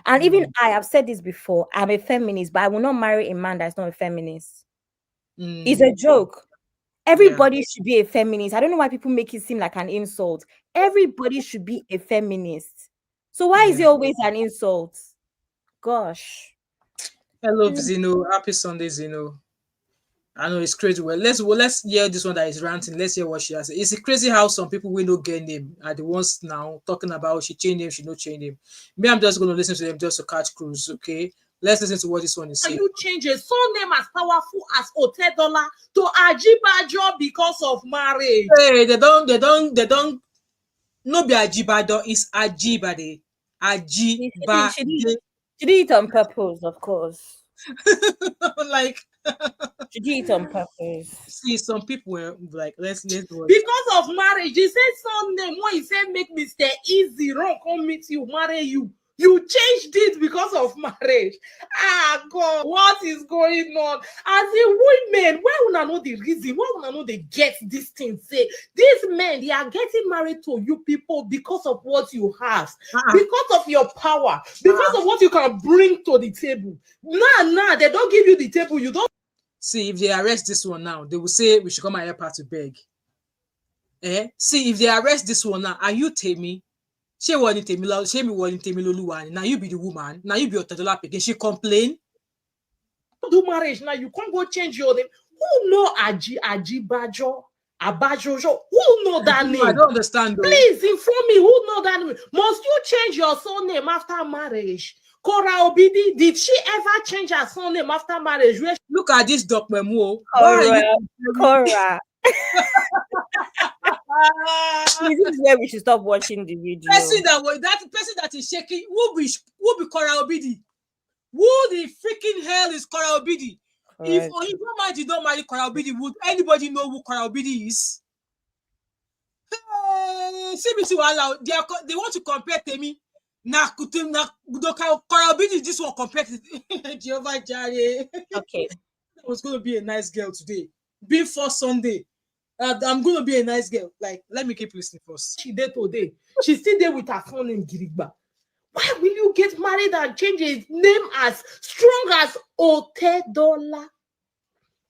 And even Mm, I have said this before, I'm a feminist, but I will not marry a man that's not a feminist. It's a mm, joke. yeah, Everybody should be a feminist. I don't know why people make it seem like an insult. Everybody should be a feminist. So why is yeah. it always an insult? Gosh. Hello, Mm. Zeno. Happy Sunday, Zeno. I know it's crazy. Well, let's hear this one that is ranting. Let's hear what she has. It's crazy how some people we don't get name are the ones now talking about she changed name, she no change name. Me, I'm just gonna listen to them just to catch cruise. Okay, let's listen to what this one is saying. You change a surname as powerful as Otedola to Ajibajo because of marriage? Hey, they don't. No be Ajibado, it's Ajibade. Ajibade. She did it on purpose, of course. Like, She did it on purpose. see, some people were like, let's watch. Because of marriage. He said surname when he said make Mr. Easy run come meet you, marry you. You changed it because of marriage. Ah, God, what is going on? As a women, why would I know the reason? Why would I know they get this thing? Say, these men, they are getting married to you people because of what you have, because of your power, because of what you can bring to the table. Nah, they don't give you the table. You don't. See, if they arrest this one now, they will say we should come and help her to beg. See, if they arrest this one now, are you Temi? She want Temi, she me want Temi Loluwani. Now you be the woman. Now you be Otedola picking. She complain. Do marriage now. You can't go change your name. Who know Ajibajo? Abajojo? Who know that name? I don't understand though. Please inform me. Who know that name? Must you change your surname after marriage? Cora Obidi, did she ever change her surname after marriage? Look at this Doc Memo. Cora. This is where we should stop watching the video. That person that is shaking who be Cora Obidi? Who the freaking hell is Cora Obidi? If Oyibo did not marry Cora Obidi, would anybody know who Cora Obidi is? CBC they want to compare Temi. Cora Obidi, this one compared to Jehovah Jireh. Okay. I was going to be a nice girl today. Being for Sunday. I'm going to be a nice girl. Like, let me keep listening first. She did today. She's still there with her phone in Girigba. Why will you get married and change his name as strong as Otedola?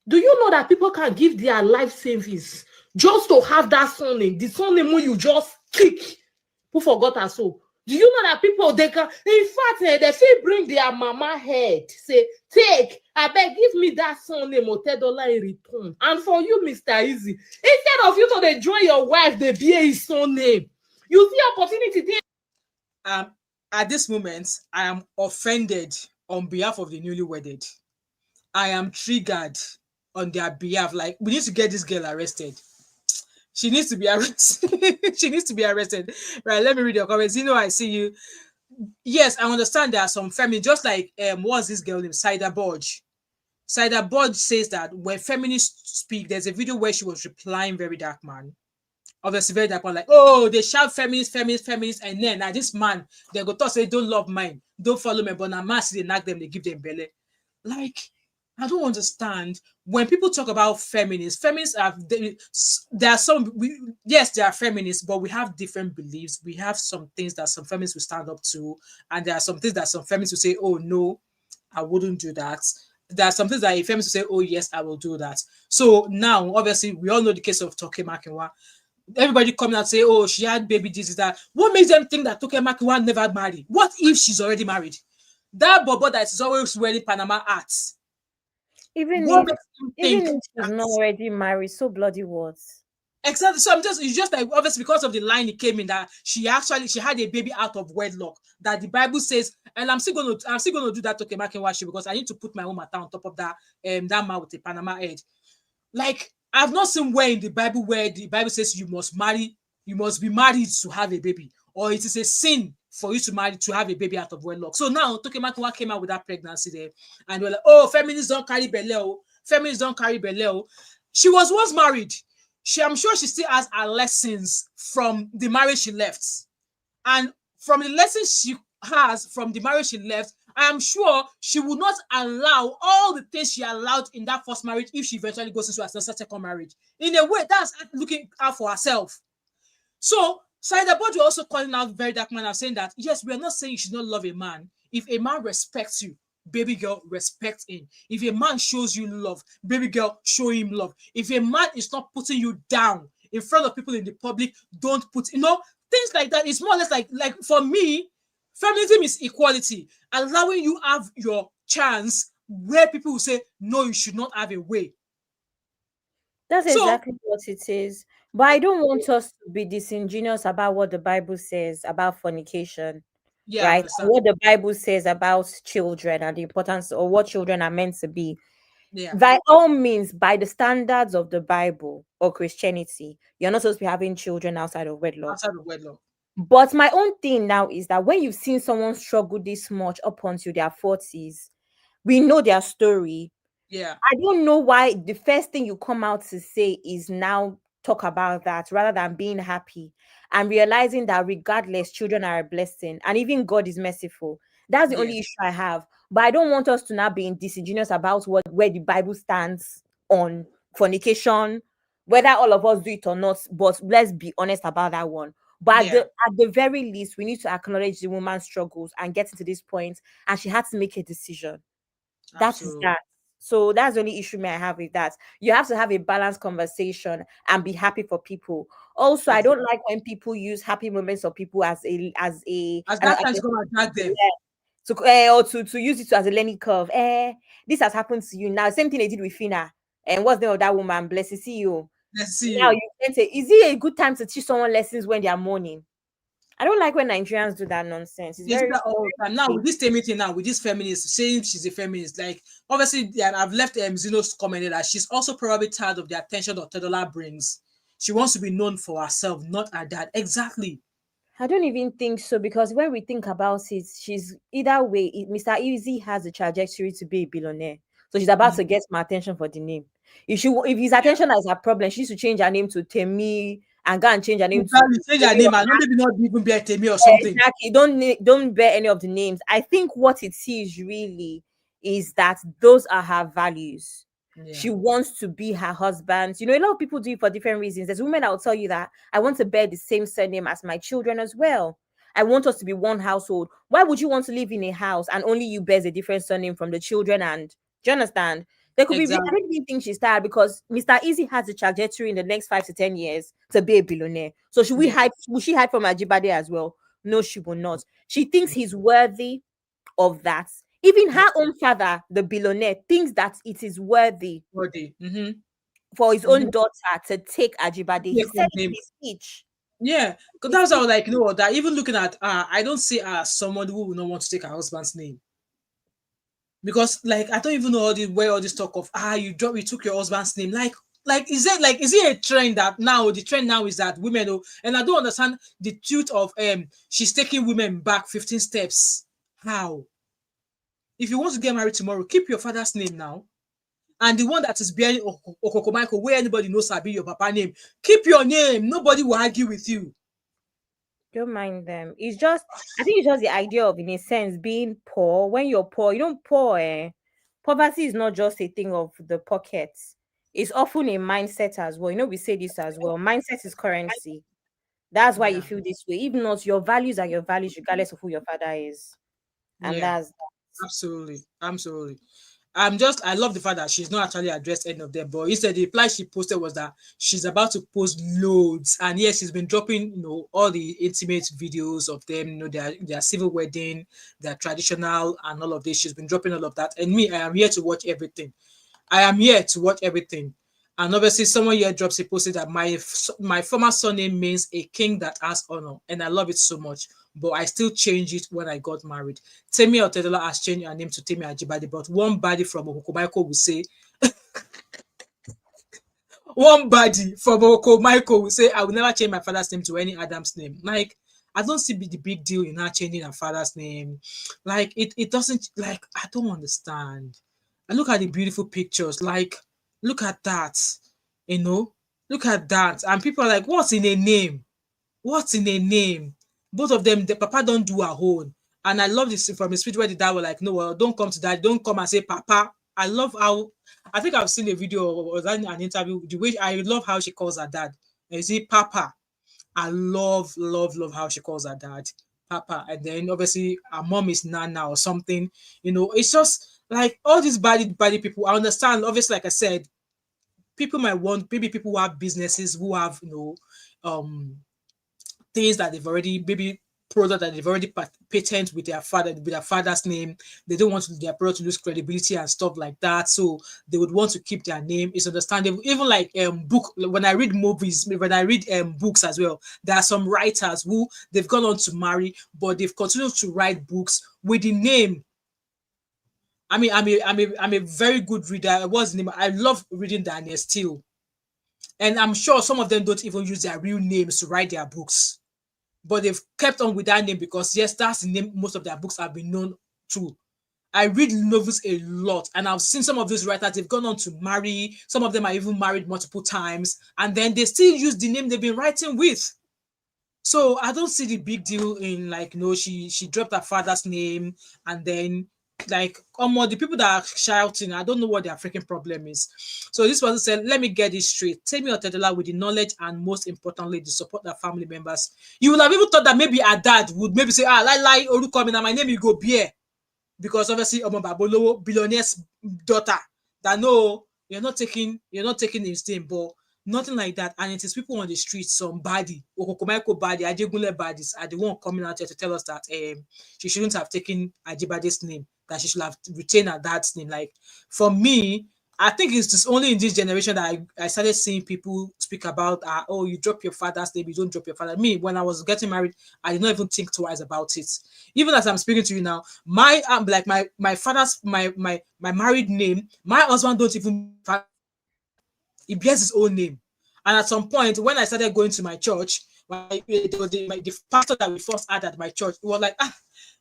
Do you know that people can give their life savings just to have that surname? The surname when you just kick. Who forgot her so? Do you know that people, they can, in fact, they feel bring their mama head, say, take, I beg, give me that surname, Otedola, in return. And for you, Mr. Easy, instead of you to enjoy your wife, they be his surname. You see opportunity there. At this moment, I am offended on behalf of the newly wedded. I am triggered on their behalf. Like, we need to get this girl arrested. She needs to be arrested. She needs to be arrested. Right, let me read your comments. You know, I see you. Yes, I understand there are some feminists, just like what's this girl named Saida Bodge. Saida Bodge says that when feminists speak, there's a video where she was replying very dark man. Obviously, very dark man, like, oh, they shout feminist, and then now this man, they go talk say don't love mine, don't follow me, but now mass they knock them, they give them belly. Like, I don't understand when people talk about feminists. Feminists there are some. Yes, they are feminists, but we have different beliefs. We have some things that some feminists will stand up to, and there are some things that some feminists will say, "Oh no, I wouldn't do that." There are some things that a feminist will say, "Oh yes, I will do that." So now, obviously, we all know the case of Toke Makinwa. Everybody coming out say, "Oh, she had baby, this is that." What makes them think that Toke Makinwa never married? What if she's already married? That bobo that is always wearing Panama hats. Even What if makes them even think if she's that? not already married, so bloody what? Exactly. So it's just like obviously because of the line it came in that she had a baby out of wedlock that the Bible says, and I'm still gonna do that to Kemakinwashi because I need to put my own matter on top of that man with the Panama head. Like I've not seen where in the Bible where the Bible says you must be married to have a baby, or it is a sin for you to have a baby out of wedlock. So now Tokemakiwa came out with that pregnancy there, and we're like, oh, feminists don't carry belle, oh, feminists don't carry belle. Oh. She was once married. I'm sure she still has her lessons from the marriage she left. And from the lessons she has from the marriage she left, I am sure she will not allow all the things she allowed in that first marriage if she eventually goes into a second marriage. In a way, that's looking out for herself. So, Saida Bodu also calling out very dark man and saying that, yes, we are not saying you should not love a man. If a man respects you, baby girl, respect him. If a man shows you love, baby girl, show him love. If a man is not putting you down in front of people in the public, don't put, things like that. It's more or less like for me, feminism is equality, allowing you have your chance where people will say, no, you should not have a way. That's So, exactly what it is. But I don't want us to be disingenuous about what the Bible says about fornication, yeah, I right? And understand. what the Bible says about children and the importance or what children are meant to be. Yeah, By all means, by the standards of the Bible or Christianity, you're not supposed to be having children outside of wedlock. outside of wedlock. But my own thing now is that when you've seen someone struggle this much up until their 40s, we know their story. Yeah, I don't know why the first thing you come out to say is now talk about that rather than being happy and realizing that regardless, children are a blessing and even God is merciful. That's the only yes, issue I have. But I don't want us to now be disingenuous about where the Bible stands on fornication, whether all of us do it or not. But let's be honest about that one. But yeah, at the very least, we need to acknowledge the woman's struggles and get to this point, and she had to make a decision. That is absolutely. that. So that's the only issue may I have with that. You have to have a balanced conversation and be happy for people. Also, I don't Exactly. like when people use happy moments of people As as that time a to come and drag them. or to use it as a learning curve. This has happened to you now. Same thing they did with Fina. And what's the name of that woman? Bless you, see you. Let's see Now you. you can say, is it a good time to teach someone lessons when they are mourning? I don't like when Nigerians do that nonsense. It's They do very, that all the time. Now with this Temi thing now, with this feminist saying she's a feminist, like obviously, yeah, I've left Zeno's commented that she's also probably tired of the attention that Otedola brings. She wants to be known for herself, not her dad. Exactly. I don't even think so because when we think about it, she's either way. Mr. Easy has a trajectory to be a billionaire, so she's about to Mhm. get my attention for the name. If his attention is a problem, she needs to change her name to Temi and go and change her name to Exactly. Change her Temi. name. I don't maybe not even be a Temi or something. Exactly. Don't bear any of the names. I think what it is really is that those are her values. Yeah. She wants to be her husband. You know, a lot of people do it for different reasons. There's women that will tell you that I want to bear the same surname as my children as well. I want us to be one household. Why would you want to live in a house and only you bears a different surname from the children? And do you understand? There could be. I Exactly. don't even think she's tired because Mr. Easy has a trajectory in the next 5 to 10 years to be a billionaire. So should we Yeah. hide? Will she hide from Ajibade as well? No, she will not. She thinks he's worthy of that. Even her own father, the billionaire, thinks that it is worthy Body. Mm-hmm. for his Mm-hmm. own daughter to take Ajibade. He Take said his it in name. his speech. Yeah. Because His that's how speech. like that even looking at I don't see her as someone who will not want to take her husband's name. Because like I don't even know where all this talk of you took your husband's name. Is it a trend that now the trend now is that women and I don't understand the truth of she's taking women back 15 steps. How? If you want to get married tomorrow, keep your father's name now. And the one that is bearing Okoko Michael, where anybody knows be your papa name, keep your name. Nobody will argue with you. Don't mind them. It's just, I think it's just the idea of, in a sense, being poor. When you're poor, you don't poor. Poverty is not just a thing of the pockets. It's often a mindset as well. You know, we say this as well. Mindset is currency. That's why you Yeah. feel this way. Even not your values are your values, regardless of who your father is. And Yeah. that's Absolutely. Absolutely. I love the fact that she's not actually addressed any of them, but instead the reply she posted was that she's about to post loads. And yes, she's been dropping, all the intimate videos of them, their civil wedding, their traditional and all of this. She's been dropping all of that. And me, I am here to watch everything. I am here to watch everything. And obviously, someone here drops a posted that my former surname means a king that has honor, and I love it so much. But I still changed it when I got married. Temi Otedola has changed her name to Temi Ajibade, but one body from Okokomaiko will say, I will never change my father's name to any Adam's name. Like, I don't see the big deal in her changing her father's name. Like, it doesn't, like, I don't understand. I look at the beautiful pictures, like, look at that, you know, look at that. And people are like, what's in a name? What's in a name? Both of them, the papa don't do her own. And I love this from his speech where the dad was like, no, well, don't come to that. Don't come and say papa. I love how, I think I've seen a video or an interview, the way I love how she calls her dad. And you see, papa. I love how she calls her dad papa. And then obviously her mom is Nana or something. You know, it's just like all these body people. I understand, obviously, like I said, people might want, maybe people who have businesses, who have, um things that they've already, maybe product that they've already patent with their father, with their father's name. They don't want their product to lose credibility and stuff like that, so they would want to keep their name. It's understandable. Even like book, when I read movies, when I read books as well, there are some writers who they've gone on to marry, but they've continued to write books with the name. I mean, I'm a very good reader. What's the name? I love reading Daniel Steele, and I'm sure some of them don't even use their real names to write their books, but they've kept on with that name because yes, that's the name most of their books have been known to. I read novels a lot, and I've seen some of these writers, they've gone on to marry. Some of them are even married multiple times, and then they still use the name they've been writing with. So I don't see the big deal in, like, she dropped her father's name, and then, like, the people that are shouting, I don't know what their freaking problem is. So this person said, let me get this straight. Temi Otedola with the knowledge and most importantly the support of family members. You would have even thought that maybe her dad would maybe say, lie, Oruko, my name you go beer. Because obviously Omo Babolowo, billionaire's daughter, that no, you're not taking his name, but nothing like that. And it is people on the street, somebody, Okokomaiko body, Ajegunle bodies, are the one coming out here to tell us that she shouldn't have taken Ajibade's name, that she should have retained her dad's name. Like, for me, I think it's just only in this generation that I started seeing people speak about, oh, you drop your father's name, you don't drop your father. Me, when I was getting married, I did not even think twice about it. Even as I'm speaking to you now, my like my father's my married name, my husband don't even, he bears his own name. And at some point, when I started going to my church, the pastor that we first had at my church, it was like,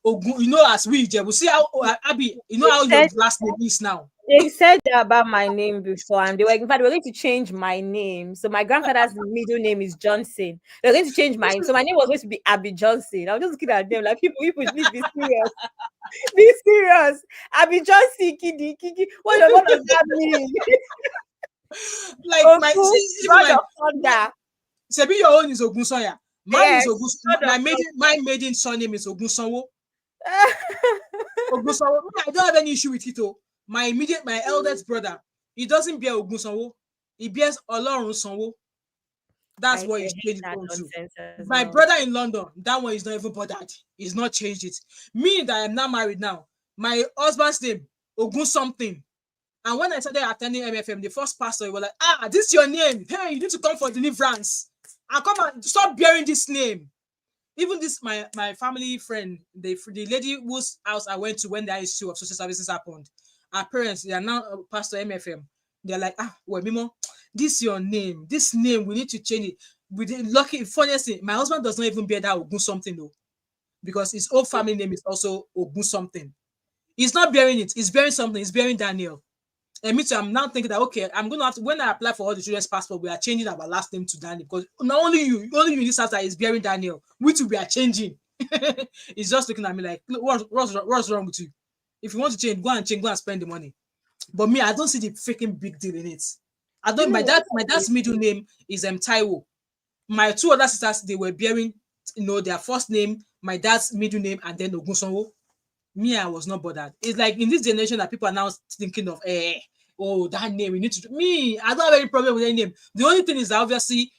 Ogun, as we see how, Abby, how your Said last name is now. They said that about my name before, and in fact, they were going to change my name. So my grandfather's middle name is Johnson. They're going to change mine. So my name was going to be Abby Johnson. I was just looking at them like, people, please be serious. Be serious. Abby Johnson, Kiki. What does that mean? Like, my Ogun, see, even God my of thunder. Sebi, your own is Ogunsoya. Mine is Yes, Ogun. God of My maiden surname is Ogunsanwo. thunder. Ogunsanwo. I don't have any issue with it. Oh. My eldest brother, he doesn't bear Ogunsanwo. He bears Olorun Sanwo. That's I what he's hate changed it that on to. nonsense as My well. brother in London, that one is not even bothered. He's not changed it. Me that I'm now married now, my husband's name, Ogun something. And when I started attending MFM, the first pastor, he was like, this is your name. Hey, you need to come for deliverance. And come and stop bearing this name. Even this, my family friend, the lady whose house I went to when the issue of social services happened, our parents, they are now pastor MFM. They're like, well, Mimo, this is your name. This name, we need to change it. With the lucky, funniest thing, my husband does not even bear that Ogun something though, because his old family name is also Ogun something. He's not bearing it. He's bearing something. He's bearing Daniel. And me too, I'm now thinking that, okay, I'm going to have to, when I apply for all the children's passport, we are changing our last name to Daniel, because not only you in this house that is bearing Daniel, we too, we are changing. He's just looking at me like, look, what's wrong with you? If you want to change, go and spend the money. But me, I don't see the freaking big deal in it. I You don't, know what? my dad's middle name is Taiwo. My two other sisters, they were bearing, their first name, my dad's middle name, and then Ogunsanwo. Me, I was not bothered. It's like in this generation that people are now thinking of, oh, that name, we need to. Me, I don't have any problem with any name. The only thing is that obviously,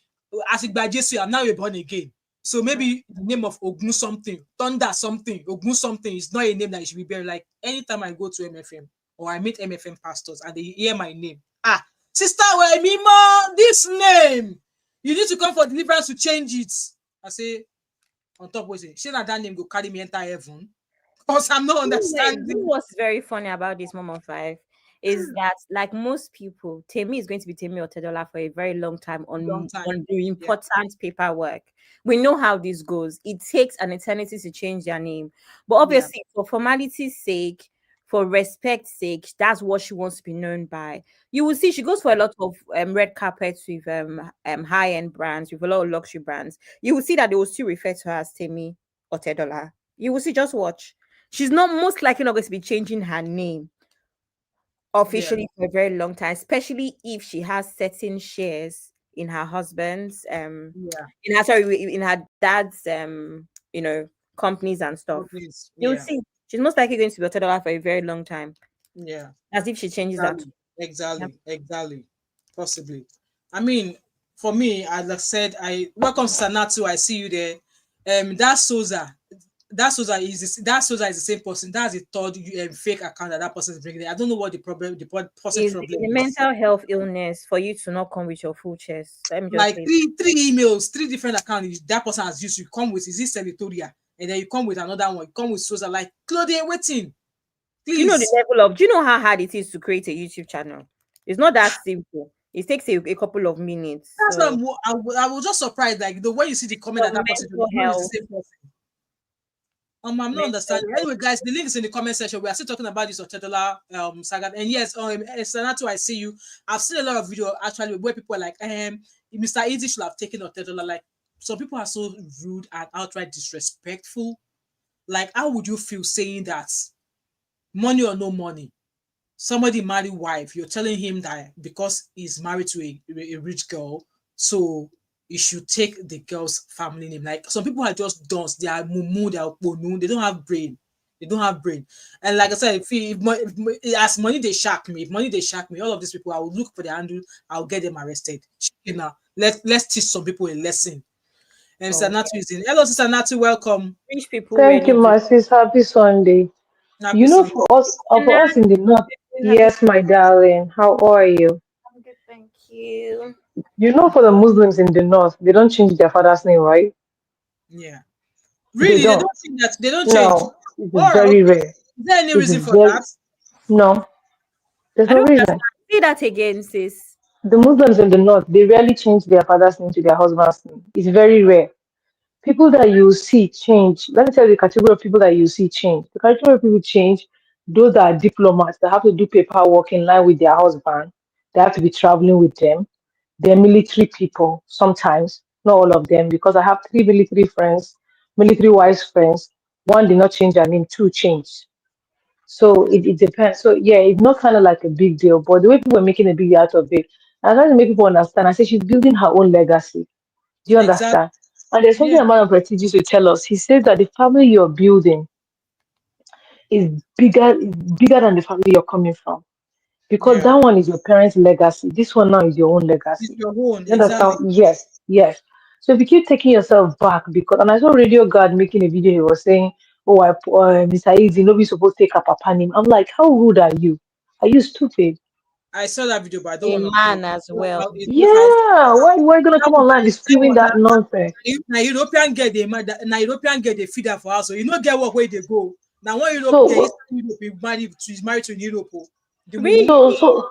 as it by Jesus, I'm now born again. So maybe the name of Ogun something, Thunder something, Ogun something is not a name that you should be bearing. Like anytime I go to MFM or I meet MFM pastors and they hear my name, Sister Wemimo, this name, you need to come for deliverance to change it. I say, on top, we say, she not that name go carry me enter heaven. Because I'm not understanding. What's very funny about this mom of five is that, like most people, Temi is going to be Temi Otedola for a very long time Long on time. the Yeah, important paperwork. We know how this goes. It takes an eternity to change their name, but yeah, obviously, for formality's sake, for respect's sake, that's what she wants to be known by. You will see she goes for a lot of red carpets with high end brands, with a lot of luxury brands. You will see that they will still refer to her as Temi Otedola. You will see, just watch. She's not most likely not going to be changing her name yeah, officially for a very long time, especially if she has certain shares in her husband's yeah. in her, sorry, in her dad's companies and stuff. Please. You'll Yeah, see she's most likely going to be a dollar for a very long time. yeah. As if she changes that. Exactly, Yeah. exactly. Possibly. I mean, for me, as I said, I welcome to Sanatu. I see you there. That Souza, that Souza is the same person. That's the third fake account that person is bringing. I don't know what the problem, person Is problem a is. mental health illness for you to not come with your full chest. Let me just Like say, three emails, three different accounts that person has used. You come with, is this Senatorial? And then you come with another one. You come with Souza. Like Claudia, waiting, do you know the please. level of, do you know how hard it is to create a YouTube channel? It's not that simple. It takes a couple of minutes. That's So what I was just surprised. Like the way you see the comment your that person, mental you know, it's health, the same person. I'm not mental understanding. health. Anyway, guys, the link is in the comment section. We are still talking about this Otedola saga. And yes, Sanato, I see you. I've seen a lot of video actually where people are like, Mr. Easy should have taken Otedola. Like some people are so rude and outright disrespectful. Like, how would you feel saying that? Money or no money? Somebody married wife, you're telling him that because he's married to a rich girl, so you should take the girl's family name. Like some people are just dunce, they are mumu, they are ponu, they don't have brain. They don't have brain. And like I said, as money they shark me, if money they shark me, all of these people, I will look for the handle, I'll get them arrested. You know, let's teach some people a lesson. And Sister Oh, Natu is in. Hello, Sister Natu, welcome. rich people Thank you, really do. my sis. Happy Sunday. Happy You know, Sunday. for us in the north, Happy. yes, my darling. How are you? I'm good, thank you. You know, for the Muslims in the north, they don't change their father's name, right? Yeah. They Really, they don't. don't think that they don't change. No, it is All right, very okay. rare. Is there any It's reason for very that? no. There's I no don't reason. understand. Say that again, sis. The Muslims in the north, they rarely change their father's name to their husband's name. It's very rare. People that you see change. Let me tell you the category of people that you see change. The category of people change, those that are diplomats that have to do paperwork in line with their husband. They have to be traveling with them. They're military people sometimes, not all of them, because I have three military friends, military wise friends. One did not change her name, two changed. So it depends. So yeah, it's not kind of like a big deal, but the way people are making a big deal out of it, I try to make people understand. I say she's building her own legacy. Do you Exactly. understand? And there's something Yeah, a man of Brett used to tell us. He says that the family you're building is bigger than the family you're coming from. Because yeah. that one is your parents' legacy. This one now is your own It's legacy. your own. You understand? Exactly. Yes, yes. So if you keep taking yourself back, because and I saw Radio God making a video, he was saying, "Oh, Mr. Easy, nobody's supposed to take a papa name." I'm like, how rude are you? Are you stupid? I saw that video, but I don't A want to play. man as well. It's too out. Yeah, why you gonna That come one, online and be that spewing one, that nonsense? na European get the na European get the feeder for us. So you know get work where they go. Now one Europe get So, inside Europe, he's married to Europe. Oh. The Really? mumu so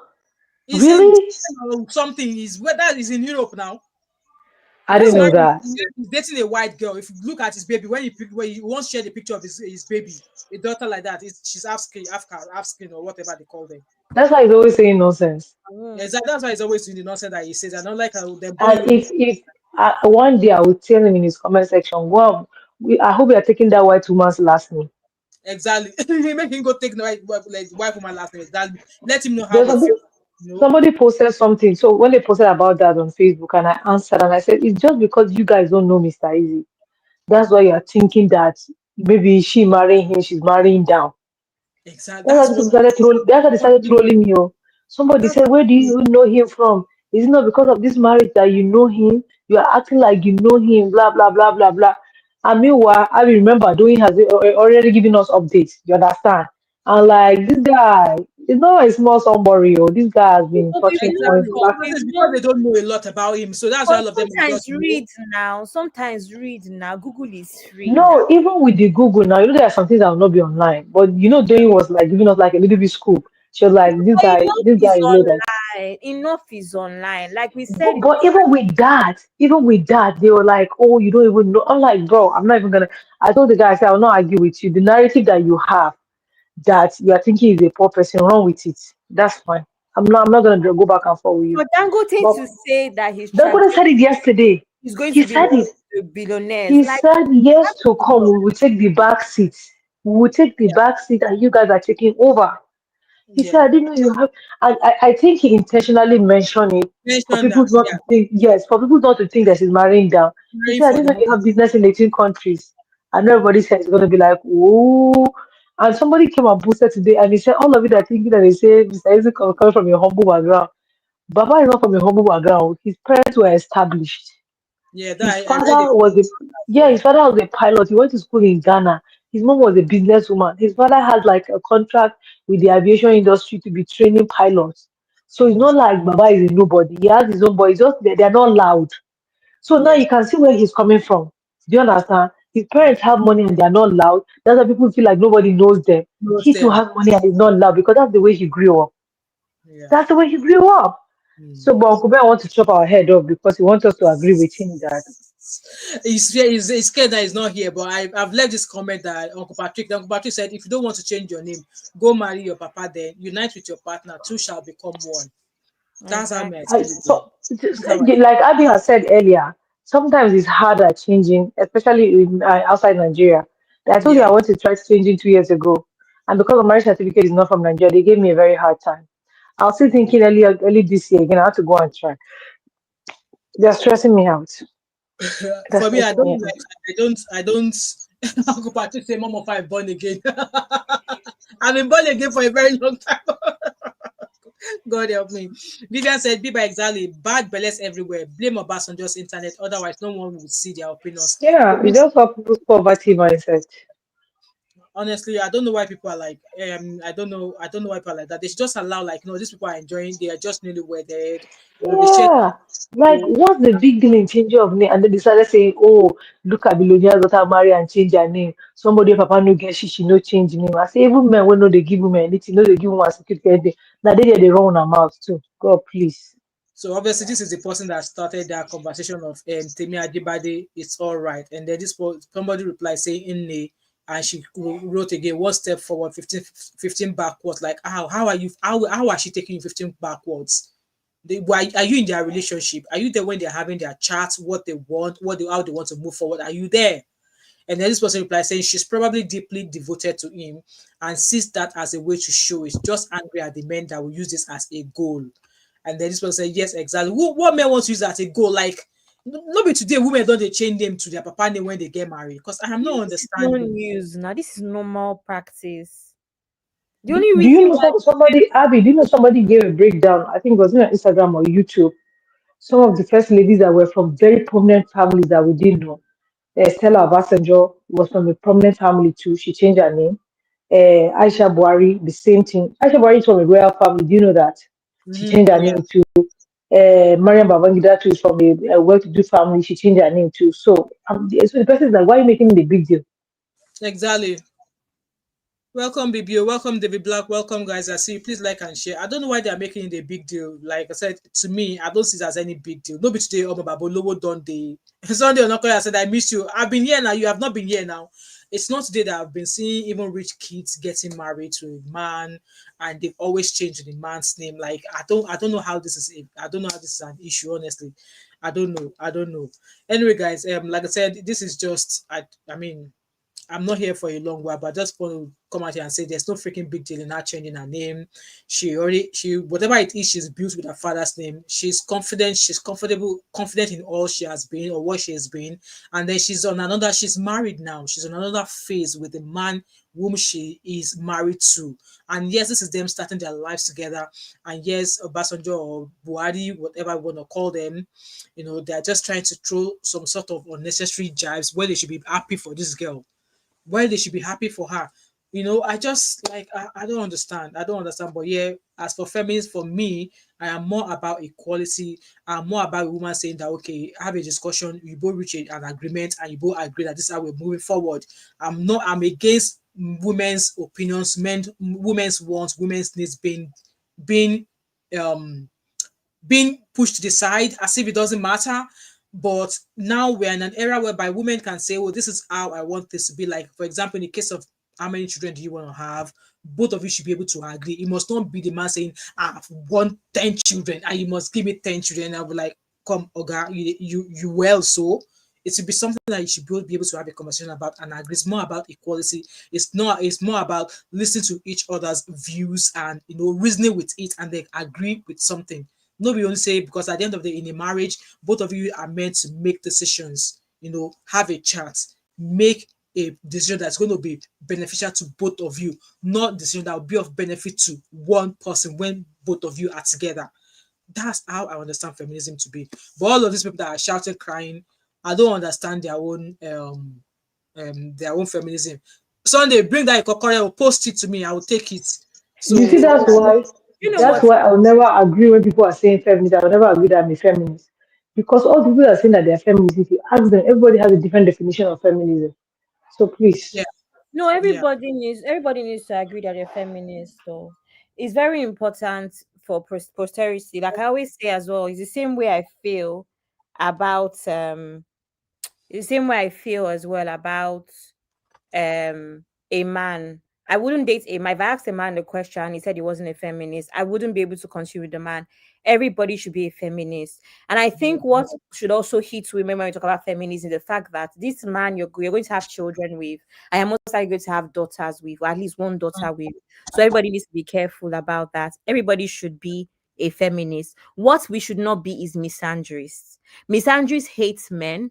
is in really, something. Is where that is in Europe now. I He's didn't know Oh, married. that. He's dating a white girl. If you look at his baby, when he once shared the picture of his baby, a daughter like that, she's half skin or whatever they call them. That's why he's always saying nonsense. mm. Exactly. That's why he's always doing the nonsense that he says. I don't like how they're And bullying women. if one day I will tell him in his comment section, well, I hope you are taking that white woman's last name. Exactly. Make him go take the wife woman last name. Exactly. Let him know how There's it something feels. You know. somebody posted something. So when they posted about that on Facebook, and I answered and I said, it's just because you guys don't know Mr. Easy. That's why you're thinking that maybe she marrying him, she's marrying down. Exactly. That's why people started trolling. That's why they started trolling me. Oh. Somebody That's said, "Where do you know him from? Is it not because of this marriage that you know him? You are acting like you know him, blah blah blah blah blah." And meanwhile, I remember doing has already given us updates. You understand? And like this guy. It's not a small somebody. Oh, this guy has been But touching before points Exactly. now, back. Because it's it's because not. they don't know a lot about him. So that's why But all of them are sometimes just read now. Sometimes read now. Google is free now. No, even with the Google now, there are some things that will not be online. But Doyin was like giving us like a little bit scoop. She was like, But enough this guy is is loaded. online. Enough is online. Like we said But even with that, they were like, "Oh, you don't even know." I'm like, "Bro, I'm not even gonna." I told the guy, I said, "I will not argue with you. The narrative that you have, that you are thinking is a poor person, wrong with it. That's fine. I'm not gonna go back and forth with you." for Dangote But to say that his Dangote said it yesterday. is going He to be said one it. of the billionaires. He Like said yes that to is come. not. We will take the back seat. We will take the yeah, back seat, and you guys are taking over. He said, yeah. I didn't know you have, and I think he intentionally mentioned it for Mention people that. not Yeah. to think, yes, for people not to think that she's marrying down. He Praying said, I for the didn't know you money. have business in 18 countries. And everybody said it's going to be like, oh. And somebody came and boosted today, and he said, all of it are thinking that they say, Mr. Isaac coming from your humble background. Baba is not from a humble background. His parents were established. Yeah, that His I read father it was a as yeah, well. his father was a pilot. He went to school in Ghana. His mom was a businesswoman. His father has like a contract with the aviation industry to be training pilots. So it's Mm. not like Baba is a nobody. He has his own boy. It's just they're not loud. So now Yeah. you can see where he's coming from. Do you understand? His parents have money and they're not loud. That's why people feel like nobody knows them. Knows He too them. has money and he's not loud because that's the way he grew up. Yeah. That's the way he grew up. Mm. So, but Uncle Ben wants to chop our head off because he wants us to agree with him that He's scared that he's not here, but I've left this comment that Uncle Patrick said, if you don't want to change your name, go marry your papa, then unite with your partner, two shall become one. That's how I Exactly. explain it to him. That's how I Like Abby has said earlier, sometimes it's harder changing, especially outside Nigeria. I told you yeah. I went to try changing 2 years ago, and because my marriage certificate is not from Nigeria, they gave me a very hard time. I was still thinking early this year again. I had to go and try. They're stressing me out. They're For me, I stressing don't me out. like I don't Uncle Patrick say mom of five born again. I've been born again for a very long time. God help me. Vivian said, be by exactly bad bellets everywhere. Blame Obasanjo's internet, otherwise no one will see their opinions. Yeah, it's just what people's poverty mindset. Honestly, I don't know why people are like I don't know why people are like that. They should just allow, like, these people are enjoying, they are just newly wedded, they share Yeah. Like, people. what's the big deal in changing of name? And then they started saying, oh, look at billionaires daughter marry and change their name. Somebody papa no get she no change name. I say, even men when no they give women anything, no they give women security anything. Now they run her mouth too. God please. So obviously, this is the person that started that conversation of Temi Adibade. It's all right, and then somebody replied saying in, and she wrote again, one step forward, 15 backwards. Like, how are she taking you 15 backwards? Why are you in their relationship? Are you there when they're having their chats? What they want, how they want to move forward? Are you there? And then this person replied saying she's probably deeply devoted to him and sees that as a way to show it. Just angry at the men that will use this as a goal. And then this person said, yes, exactly. What men want to use that as a goal? Like, nobody today, women don't they change them to their papa name when they get married? Because I am not This is no understanding. news now. This is normal practice. The Do, only do you reason know why somebody, Abby, do you know somebody gave a breakdown? I think it was on Instagram or YouTube. Some of the first ladies that were from very prominent families that we didn't know. Stella Obasanjo was from a prominent family too. She changed her name. Aisha Buhari, the same thing. Aisha Buhari is from a royal family. Do you know that? She changed her Yeah, name too. Mariam Babangida too is from a well-to-do family. She changed her name too. So the person is like, why are you making it a big deal? exactly. Welcome, BBO. Welcome, David Black. Welcome, guys. I see you. Please like and share. I don't know why they are making it a big deal. Like I said, to me, I don't see it as any big deal. Nobody today, oh, my Babo, Lowo done day. Sunday, I said, I miss you. I've been here now. You have not been here now. It's not today that I've been seeing even rich kids getting married to a man, and they've always changed the man's name. Like, I don't know how this is. I don't know how this is an issue. Honestly, I don't know. Anyway, guys, like I said, this is just. I mean, I'm not here for a long while, but I just want to come out here and say there's no freaking big deal in her changing her name. She whatever it is, she's built with her father's name. She's confident, she's confident in all she has been or what she has been. And then she's married now. She's on another phase with the man whom she is married to. And yes, this is them starting their lives together. And yes, Obasanjo or Buhari, whatever you want to call them, they're just trying to throw some sort of unnecessary jibes where they should be happy for this girl, why they should be happy for her. I just like I don't understand. I don't understand. But yeah, as for feminists, for me, I am more about equality. I'm more about a woman saying that okay, have a discussion, you both reach an agreement, and you both agree that this is how we're moving forward. I'm against women's opinions, women's wants, women's needs being um being pushed to the side as if it doesn't matter. But now we're in an era whereby women can say, "Oh, this is how I want this to be." Like, for example, in the case of how many children do you want to have, both of you should be able to agree. It must not be the man saying, "I want 10 children, and you must give me 10 children." I'll be like, "Come, Oga, you well so." It should be something that you should both be able to have a conversation about and agree. It's more about equality. It's not. It's more about listening to each other's views and reasoning with it, and then agree with something. Nobody only say, because at the end of the day, in a marriage, both of you are meant to make decisions, have a chat, make a decision that's going to be beneficial to both of you, not decision that will be of benefit to one person when both of you are together. That's how I understand feminism to be. But all of these people that are shouting, crying, I don't understand their own feminism. Sunday, bring that kokore, or post it to me, I will take it. You see, So You know that's what? why I'll never agree when people are saying feminist. I will never agree that I'm a feminist. Because all the people that are saying that they're feminists, if you ask them, everybody has a different definition of feminism. So please. yeah, No, yeah, everybody needs to agree that they're feminist. Though it's very important for posterity. Like I always say as well, it's the same way I feel about it's the same way I feel as well about a man. I wouldn't date a man. If I asked a man the question and he said he wasn't a feminist, I wouldn't be able to continue with the man. Everybody should be a feminist. And I yeah, think what should also hit women when we talk about feminism, the fact that this man you're going to have children with, I am most likely going to have daughters with, or at least one daughter with. So everybody needs to be careful about that. Everybody should be a feminist. What we should not be is misandrists. Misandrists hate men.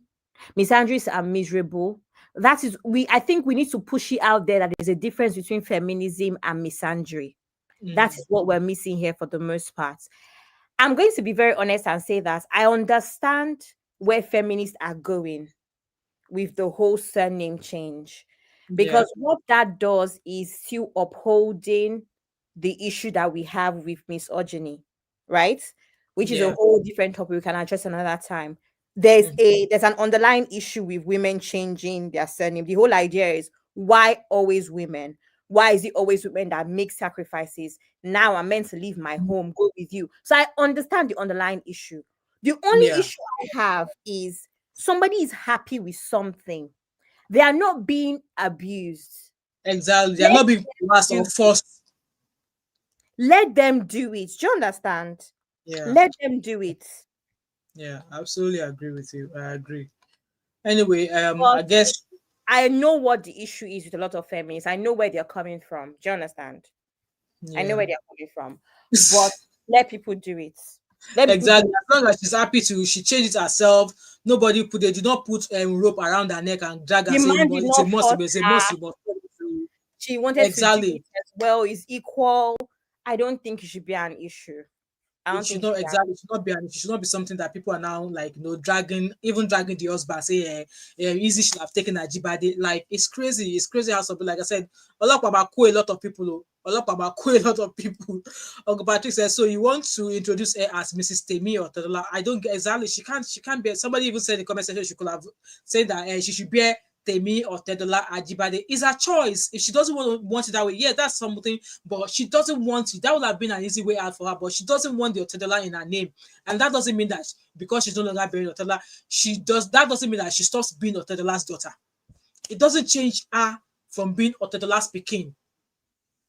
Misandrists are miserable. That is I think we need to push it out there that there's a difference between feminism and misandry. That mm, is what we're missing here for the most part. I'm going to be very honest and say that I understand where feminists are going with the whole surname change. yeah, Because what that does is still upholding the issue that we have with misogyny, right? Which is a yeah, whole different topic we can address another time. mm, There's an underlying issue with women changing their surname. The whole idea is why always women? Why is it always women that make sacrifices? Now I'm meant to leave my home, go with you. So I understand the underlying issue. The only yeah, issue I have is somebody is happy with something. They are not being abused. exactly. They are Let not being coerced or them, forced. let them do it. Do you understand? Yeah, Let them do it. yeah, absolutely agree with you. I agree. Anyway, I But guess I know what the issue is with a lot of feminists. I know where they're coming from. Do you understand? I know yeah. where they're coming from. But let people do it. Let people do Exactly. it. As long as she's happy to, she changed it herself. Nobody put they did not put rope around her neck and drag her The saying man did it's a not must, force it's a her. must, you must. She wanted to do Exactly. it as well. Is equal. I don't think it should be an issue. I It don't should think it not should be an exactly it should not be it should not be something that people are now like dragging, even dragging the husband, say easy should have taken Ajibade. Like it's crazy how something, like I said, a lot of people. A lot a lot of people. Uncle Patrick says, so you want to introduce her as Mrs. Temi Otedola. I don't get exactly, she can't be. Somebody even said in the comment section she could have said that she should bear Temi Otedola Ajibade. It's her choice. If she doesn't want it that way, yeah, that's something, but she doesn't want it. That would have been an easy way out for her, but she doesn't want the Otedola in her name. And that doesn't mean that because she's no longer bearing Otedola, that doesn't mean that she stops being Otedola's daughter. It doesn't change her from being Otedola's Pekin.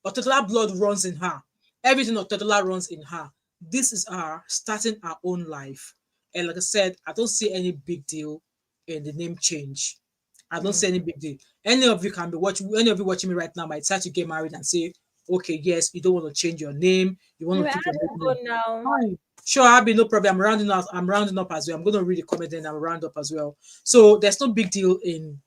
Otedola blood runs in her. Everything Otedola runs in her. This is her starting her own life. And like I said, I don't see any big deal in the name change. I don't Mm. see any big deal. Any of you watching me right now might decide to get married and say, okay, yes, you don't want to change your name, you want to Anyway, I keep your have to name. go now. Fine. Sure, I'll be no problem. I'm rounding up as well. I'm gonna read the comment and I'll round up as well. So there's no big deal in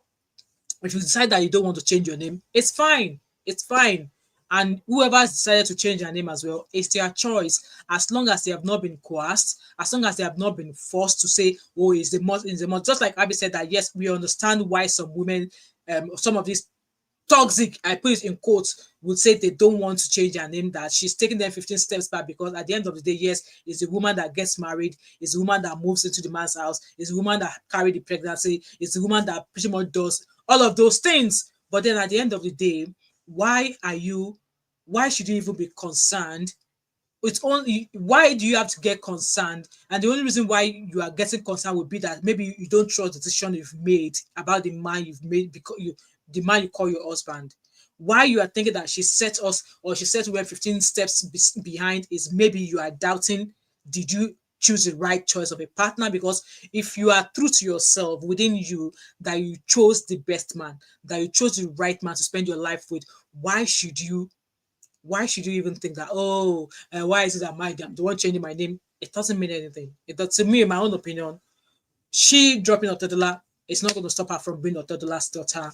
if you decide that you don't want to change your name, it's fine. It's fine. And whoever has decided to change their name as well, it's their choice. As long as they have not been coerced, as long as they have not been forced to say, "Oh, it's the most." Just like Abby said that, yes, we understand why some women, some of these toxic, I put it in quotes, would say they don't want to change their name, that she's taking them 15 steps back, because at the end of the day, yes, it's a woman that gets married, it's a woman that moves into the man's house, it's a woman that carried the pregnancy, it's a woman that pretty much does all of those things. But then at the end of the day, why should you even be concerned? It's only, why do you have to get concerned? And the only reason why you are getting concerned would be that maybe you don't trust the decision you've made about the man you've made, because the man you call your husband. Why you are thinking that she set us, or she said we were 15 steps behind, is maybe you are doubting, did you choose the right choice of a partner? Because if you are true to yourself within you, that you chose the best man, that you chose the right man to spend your life with, why should you even think that, oh, why is it that I'm the one changing my name? It doesn't mean anything. It does, to me, in my own opinion, she dropping Otedola, it's not going to stop her from being Otedola's daughter.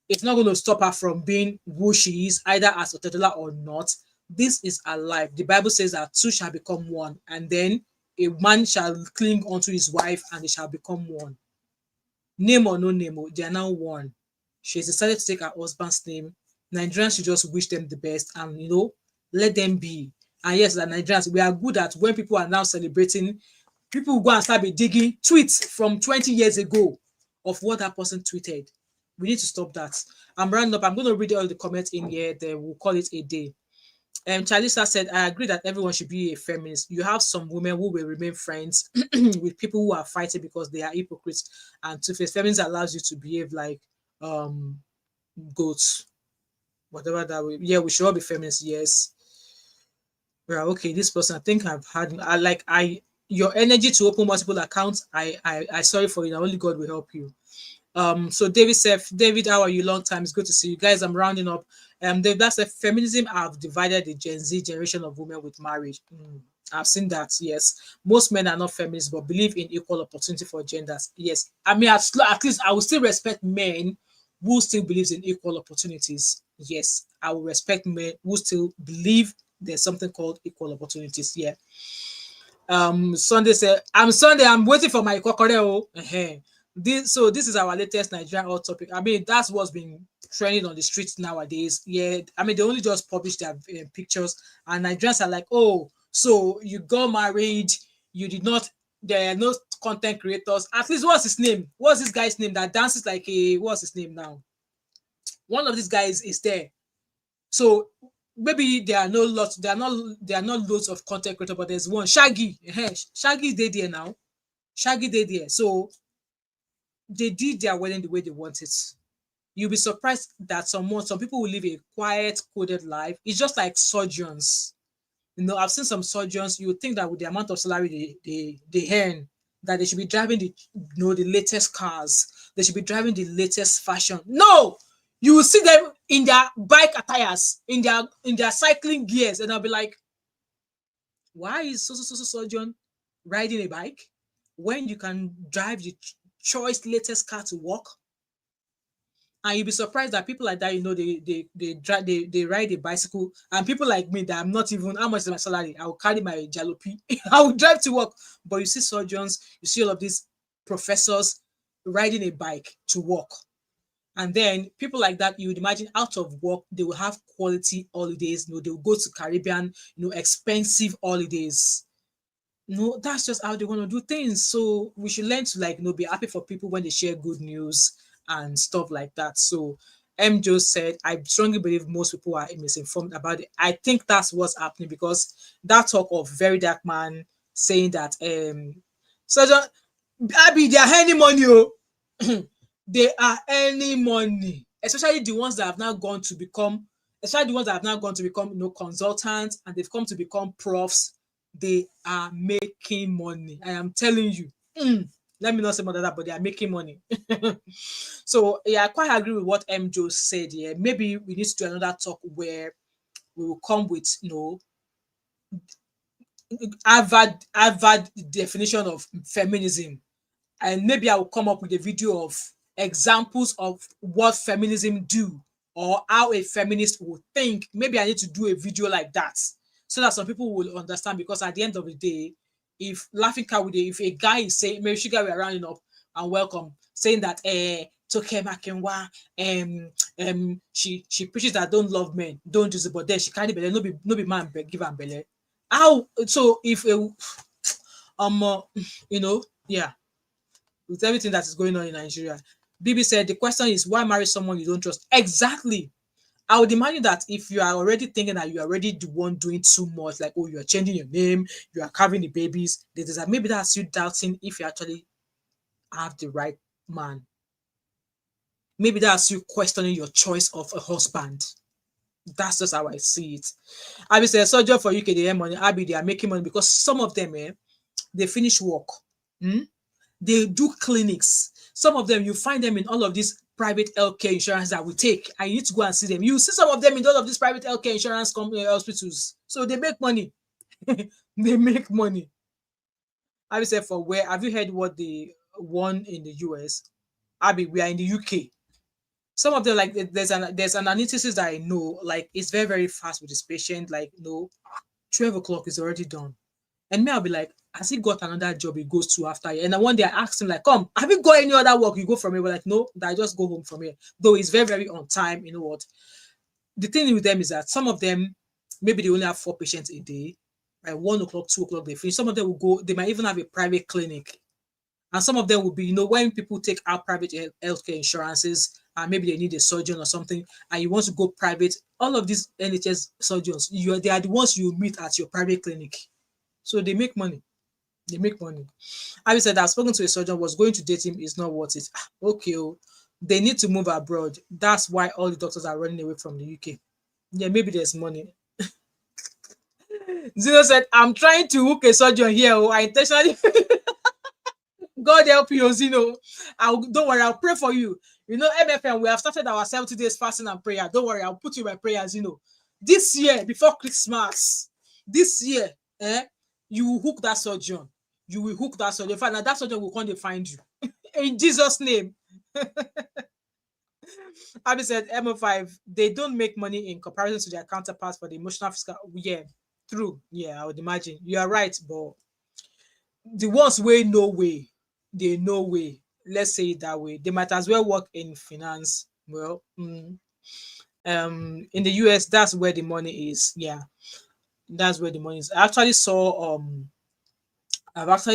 It's not going to stop her from being who she is, either as Otedola or not. This is her life. The Bible says that two shall become one, and then a man shall cling unto his wife, and they shall become one. Name or no name, they are now one. She has decided to take her husband's name. Nigerians should just wish them the best, and let them be. And yes, the Nigerians, we are good at, when people are now celebrating, people will go and start be digging tweets from 20 years ago of what that person tweeted. We need to stop that. I'm rounding up. I'm going to read all the comments in here. Then we'll call it a day. Chalisa said, I agree that everyone should be a feminist. You have some women who will remain friends with people who are fighting because they are hypocrites and two-faced. Feminism allows you to behave like goats, whatever that way. Yeah, we should all be feminists. Yes. Well, okay, this person, I think I've had, your energy to open multiple accounts. I sorry for you. Now only God will help you. So David said, David, how are you? Long time. It's good to see you guys. I'm rounding up. David, that said, feminism have divided the Gen Z generation of women with marriage. I've seen that. Yes, most men are not feminists, but believe in equal opportunity for genders. Yes, I mean, at least I will still respect men who still believes in equal opportunities. Yes, I will respect men who still believe there's something called equal opportunities. Yeah. Sunday said, I'm Sunday, I'm waiting for my kokoreo. This is our latest Nigerian hot topic. I mean, that's what's been trending on the streets nowadays. Yeah, I mean, they only just published their pictures, and Nigerians are like, oh, so you got married, you did not, there are no content creators. At least, what's his name? What's this guy's name that dances like a, what's his name now? One of these guys is there. So maybe there are not loads of content creators, but there's one, Shaggy. Shaggy is there now. Shaggy there. So they did their wedding the way they want it. You'll be surprised that some people will live a quiet, coded life. It's just like surgeons. I've seen some surgeons. You would think that with the amount of salary they earn, that they should be driving the latest cars. They should be driving the latest fashion. No, you will see them in their bike attires, in their cycling gears, and I'll be like, why is so surgeon riding a bike when you can drive the choice latest car to work? And you'll be surprised that people like that, they ride a bicycle, and people like me that I'm not even, how much is my salary? I will carry my jalopy. I will drive to work. But you see surgeons, you see all of these professors riding a bike to work. And then people like that, you would imagine out of work, they will have quality holidays. They will go to Caribbean, expensive holidays. That's just how they want to do things. So we should learn to be happy for people when they share good news and stuff like that. So Joe said, I strongly believe most people are misinformed about it. I think that's what's happening, because that talk of very dark man saying that Surgeon Abby, they are earning money. They are earning money, especially the ones that have now gone to become, consultants, and they've come to become profs. They are making money. I am telling you. Let me not say more than that, but they are making money. So yeah, I quite agree with what Joe said. Yeah, maybe we need to do another talk where we will come with Harvard definition of feminism, and maybe I will come up with a video of examples of what feminism do, or how a feminist would think. Maybe I need to do a video like that, so that some people will understand. Because at the end of the day, if laughing cow, if a guy is saying, maybe sugar, we're rounding up and welcome, saying that Toke Makinwa, she preaches that don't love men, don't use it, but then she carry belle, no be man give am belle. How so if a you know, yeah, with everything that is going on in Nigeria. Bibi said the question is why marry someone you don't trust? Exactly. I would imagine that if you are already thinking that you are already the one doing too much, like oh, you are changing your name, you are carving the babies, there's that maybe that's you doubting if you actually have the right man. Maybe that's you questioning your choice of a husband. That's just how I see it. Abby said, soldier for UK, they earn money. Abby, they are making money because some of them, they finish work. Hmm? They do clinics. Some of them, you find them in all of these private healthcare insurance that we take. I need to go and see them. You see some of them in all of these private healthcare insurance hospitals. So they make money. They make money. Abby said, for where? Have you heard what they won in the US? Abby, we are in the UK. Some of them, like there's an analysis that I know, like it's very, very fast with this patient. Like, no, 12 o'clock is already done. And me, I'll be like, has he got another job he goes to after here? And then one day I asked him, like, come, have you got any other work you go from here? We're like, no, I just go home from here. Though it's very, very on time. You know what? The thing with them is that some of them, maybe they only have 4 patients a day. By 1 o'clock, 2 o'clock, they finish. Some of them will go, they might even have a private clinic. And some of them will be, when people take out private healthcare insurances, and maybe they need a surgeon or something, and you want to go private, all of these NHS surgeons, they are the ones you meet at your private clinic. So they make money. They make money. I said I've spoken to a surgeon, was going to date him, is not worth it. Okay, they need to move abroad. That's why all the doctors are running away from the UK. Yeah, maybe there's money. Zeno said, I'm trying to hook a surgeon here. I intentionally God help you, Zeno. Don't worry, I'll pray for you. MFM, we have started our 70 days fasting and prayer. Don't worry, I'll put you in my prayers, This year, before Christmas, you will hook that surgeon. You will hook that surgeon. In fact, now that surgeon will come to find you. In Jesus' name. Abby said, MO5, they don't make money in comparison to their counterparts for the emotional physical. Yeah, true. Yeah, I would imagine. You are right, but the ones way no way, they no way. Let's say it that way. They might as well work in finance. Well, in the US, that's where the money is. Yeah, that's where the money is. I've actually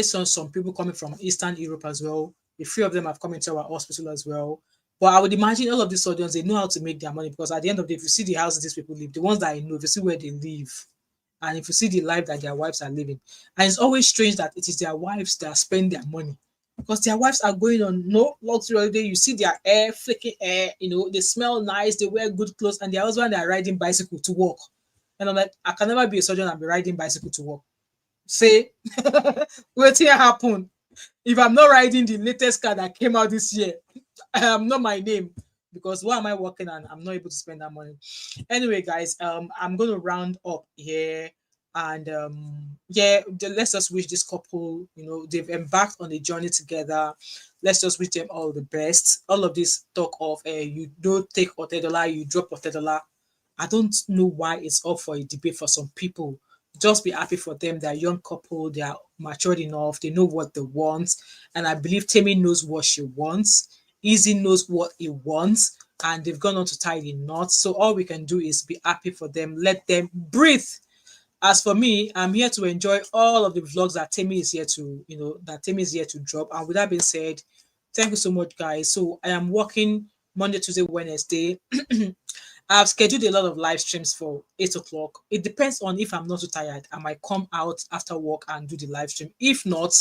seen some people coming from Eastern Europe as well. A few of them have come into our hospital as well. But I would imagine all of these surgeons, they know how to make their money, because at the end of the day, if you see the houses these people live, the ones that I know, if you see where they live, and if you see the life that their wives are living, and it's always strange that it is their wives that spend their money, because their wives are going on no luxury holiday. You see their hair, flicking hair, they smell nice, they wear good clothes, and their husband, they are riding bicycle to work. And I'm like, I can never be a surgeon and be riding bicycle to work. Say, wait here happen. If I'm not riding the latest car that came out this year, I am not my name, because why am I working and I'm not able to spend that money? Anyway, guys, I'm going to round up here, and let's just wish this couple, they've embarked on a journey together. Let's just wish them all the best. All of this talk of you don't take Otedola, you drop Otedola. I don't know why it's up for a debate for some people. Just be happy for them. They're a young couple, they are matured enough, they know what they want. And I believe Temi knows what she wants. Easy knows what he wants, and they've gone on to tie the knot. So all we can do is be happy for them, let them breathe. As for me, I'm here to enjoy all of the vlogs that Temi is here to, drop. And with that being said, thank you so much, guys. So I am working Monday, Tuesday, Wednesday. I've scheduled a lot of live streams for 8 o'clock. It depends on if I'm not too tired. I might come out after work and do the live stream. If not,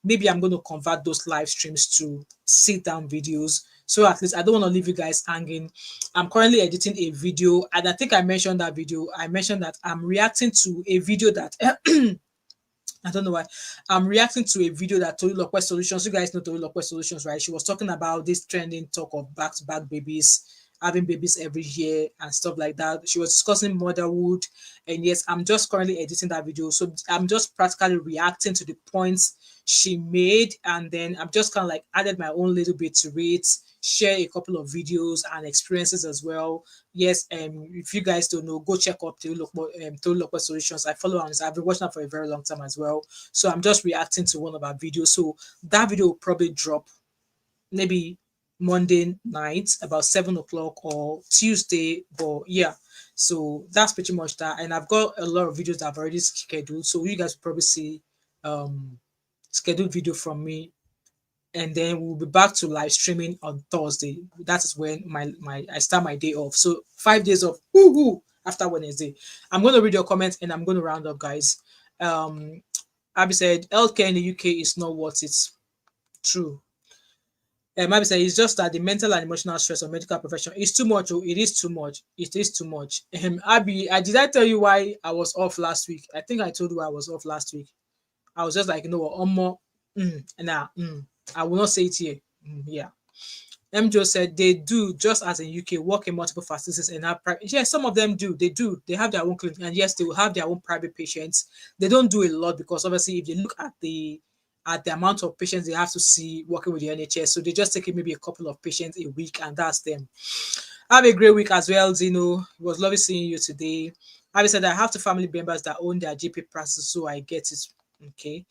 maybe I'm going to convert those live streams to sit down videos. So at least I don't want to leave you guys hanging. I'm currently editing a video, and I think I mentioned that video. I mentioned that I'm reacting to a video that I don't know why. I'm reacting to a video that Tori Lokwe Solutions. You guys know Tori Lokwe Solutions, right? She was talking about this trending talk of back-to-back babies, having babies every year and stuff like that. She was discussing motherhood. And yes, I'm just currently editing that video. So I'm just practically reacting to the points she made. And then I'm just kind of like added my own little bit to it, share a couple of videos and experiences as well. Yes, if you guys don't know, go check out Tori Lokwe Solutions. I follow her. I've been watching her for a very long time as well. So I'm just reacting to one of our videos. So that video will probably drop maybe Monday night about 7 o'clock or Tuesday. But yeah, so that's pretty much that. And I've got a lot of videos that I've already scheduled. So you guys will probably see scheduled video from me. And then we'll be back to live streaming on Thursday. That is when my I start my day off. So 5 days off. Woohoo! After Wednesday. I'm gonna read your comments and I'm gonna round up, guys. Abby said healthcare in the UK is not what it's true. Maybe say it's just that the mental and emotional stress of medical profession is too much. Oh, it is too much. It is too much. Abby, did I tell you why I was off last week? I think I told you I was off last week. I was just like, you know what, more, I will not say it here. Yeah. MJO said they do, just as in UK, work in multiple facilities and have private. Yes, some of them do. They do. They have their own clinic, and yes, they will have their own private patients. They don't do a lot because obviously, if you look at the amount of patients they have to see working with the NHS, so they just take maybe a couple of patients a week, and that's them. Have a great week as well, Zeno. It was lovely seeing you today. Abby said I have two family members that own their GP practice, so I get it. Okay,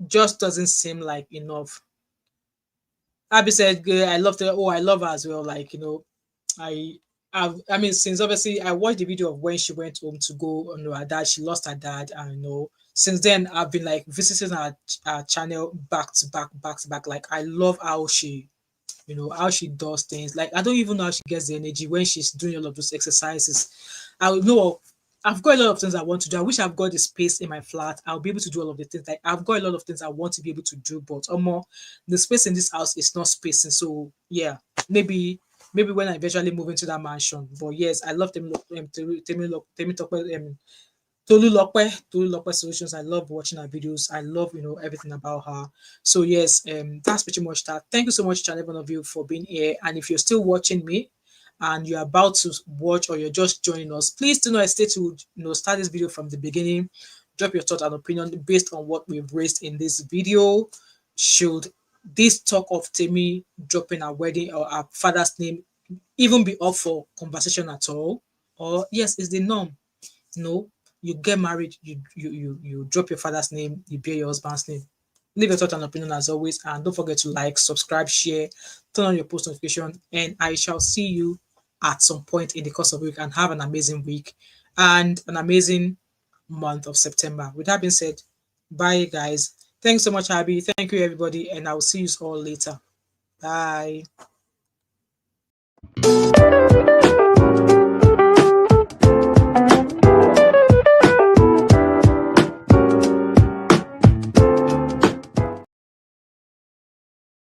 just doesn't seem like enough. Abby said, I love her. Oh, I love her as well. Like, I I mean, since obviously I watched the video of when she went home to go, her dad, she lost her dad. And, since then I've been like visiting her channel back to back, back to back. Like, I love how she, how she does things. Like, I don't even know how she gets the energy when she's doing all of those exercises. I know I've got a lot of things I want to do. I wish I've got the space in my flat. I'll be able to do all of the things. Like, I've got a lot of things I want to be able to do, but more the space in this house is not spacing. So yeah, maybe when I eventually move into that mansion. But yes, I love Tolu Lokpe Solutions. I love watching her videos. I love, everything about her. So yes, that's pretty much that. Thank you so much, Charlie, one of you, for being here. And if you're still watching me and you're about to watch or you're just joining us, please do not hesitate to start this video from the beginning. Drop your thought and opinion based on what we've raised in this video. Should this talk of Temi dropping her wedding or her father's name even be up for conversation at all? Or yes, it's the norm. No, you get married, you drop your father's name, you bear your husband's name. Leave your thought and opinion as always, and don't forget to like, subscribe, share, turn on your post notification, and I shall see you at some point in the course of the week. And have an amazing week and an amazing month of September. With that being said, bye guys. Thanks so much, Abby. Thank you, everybody, and I will see you all later. Bye.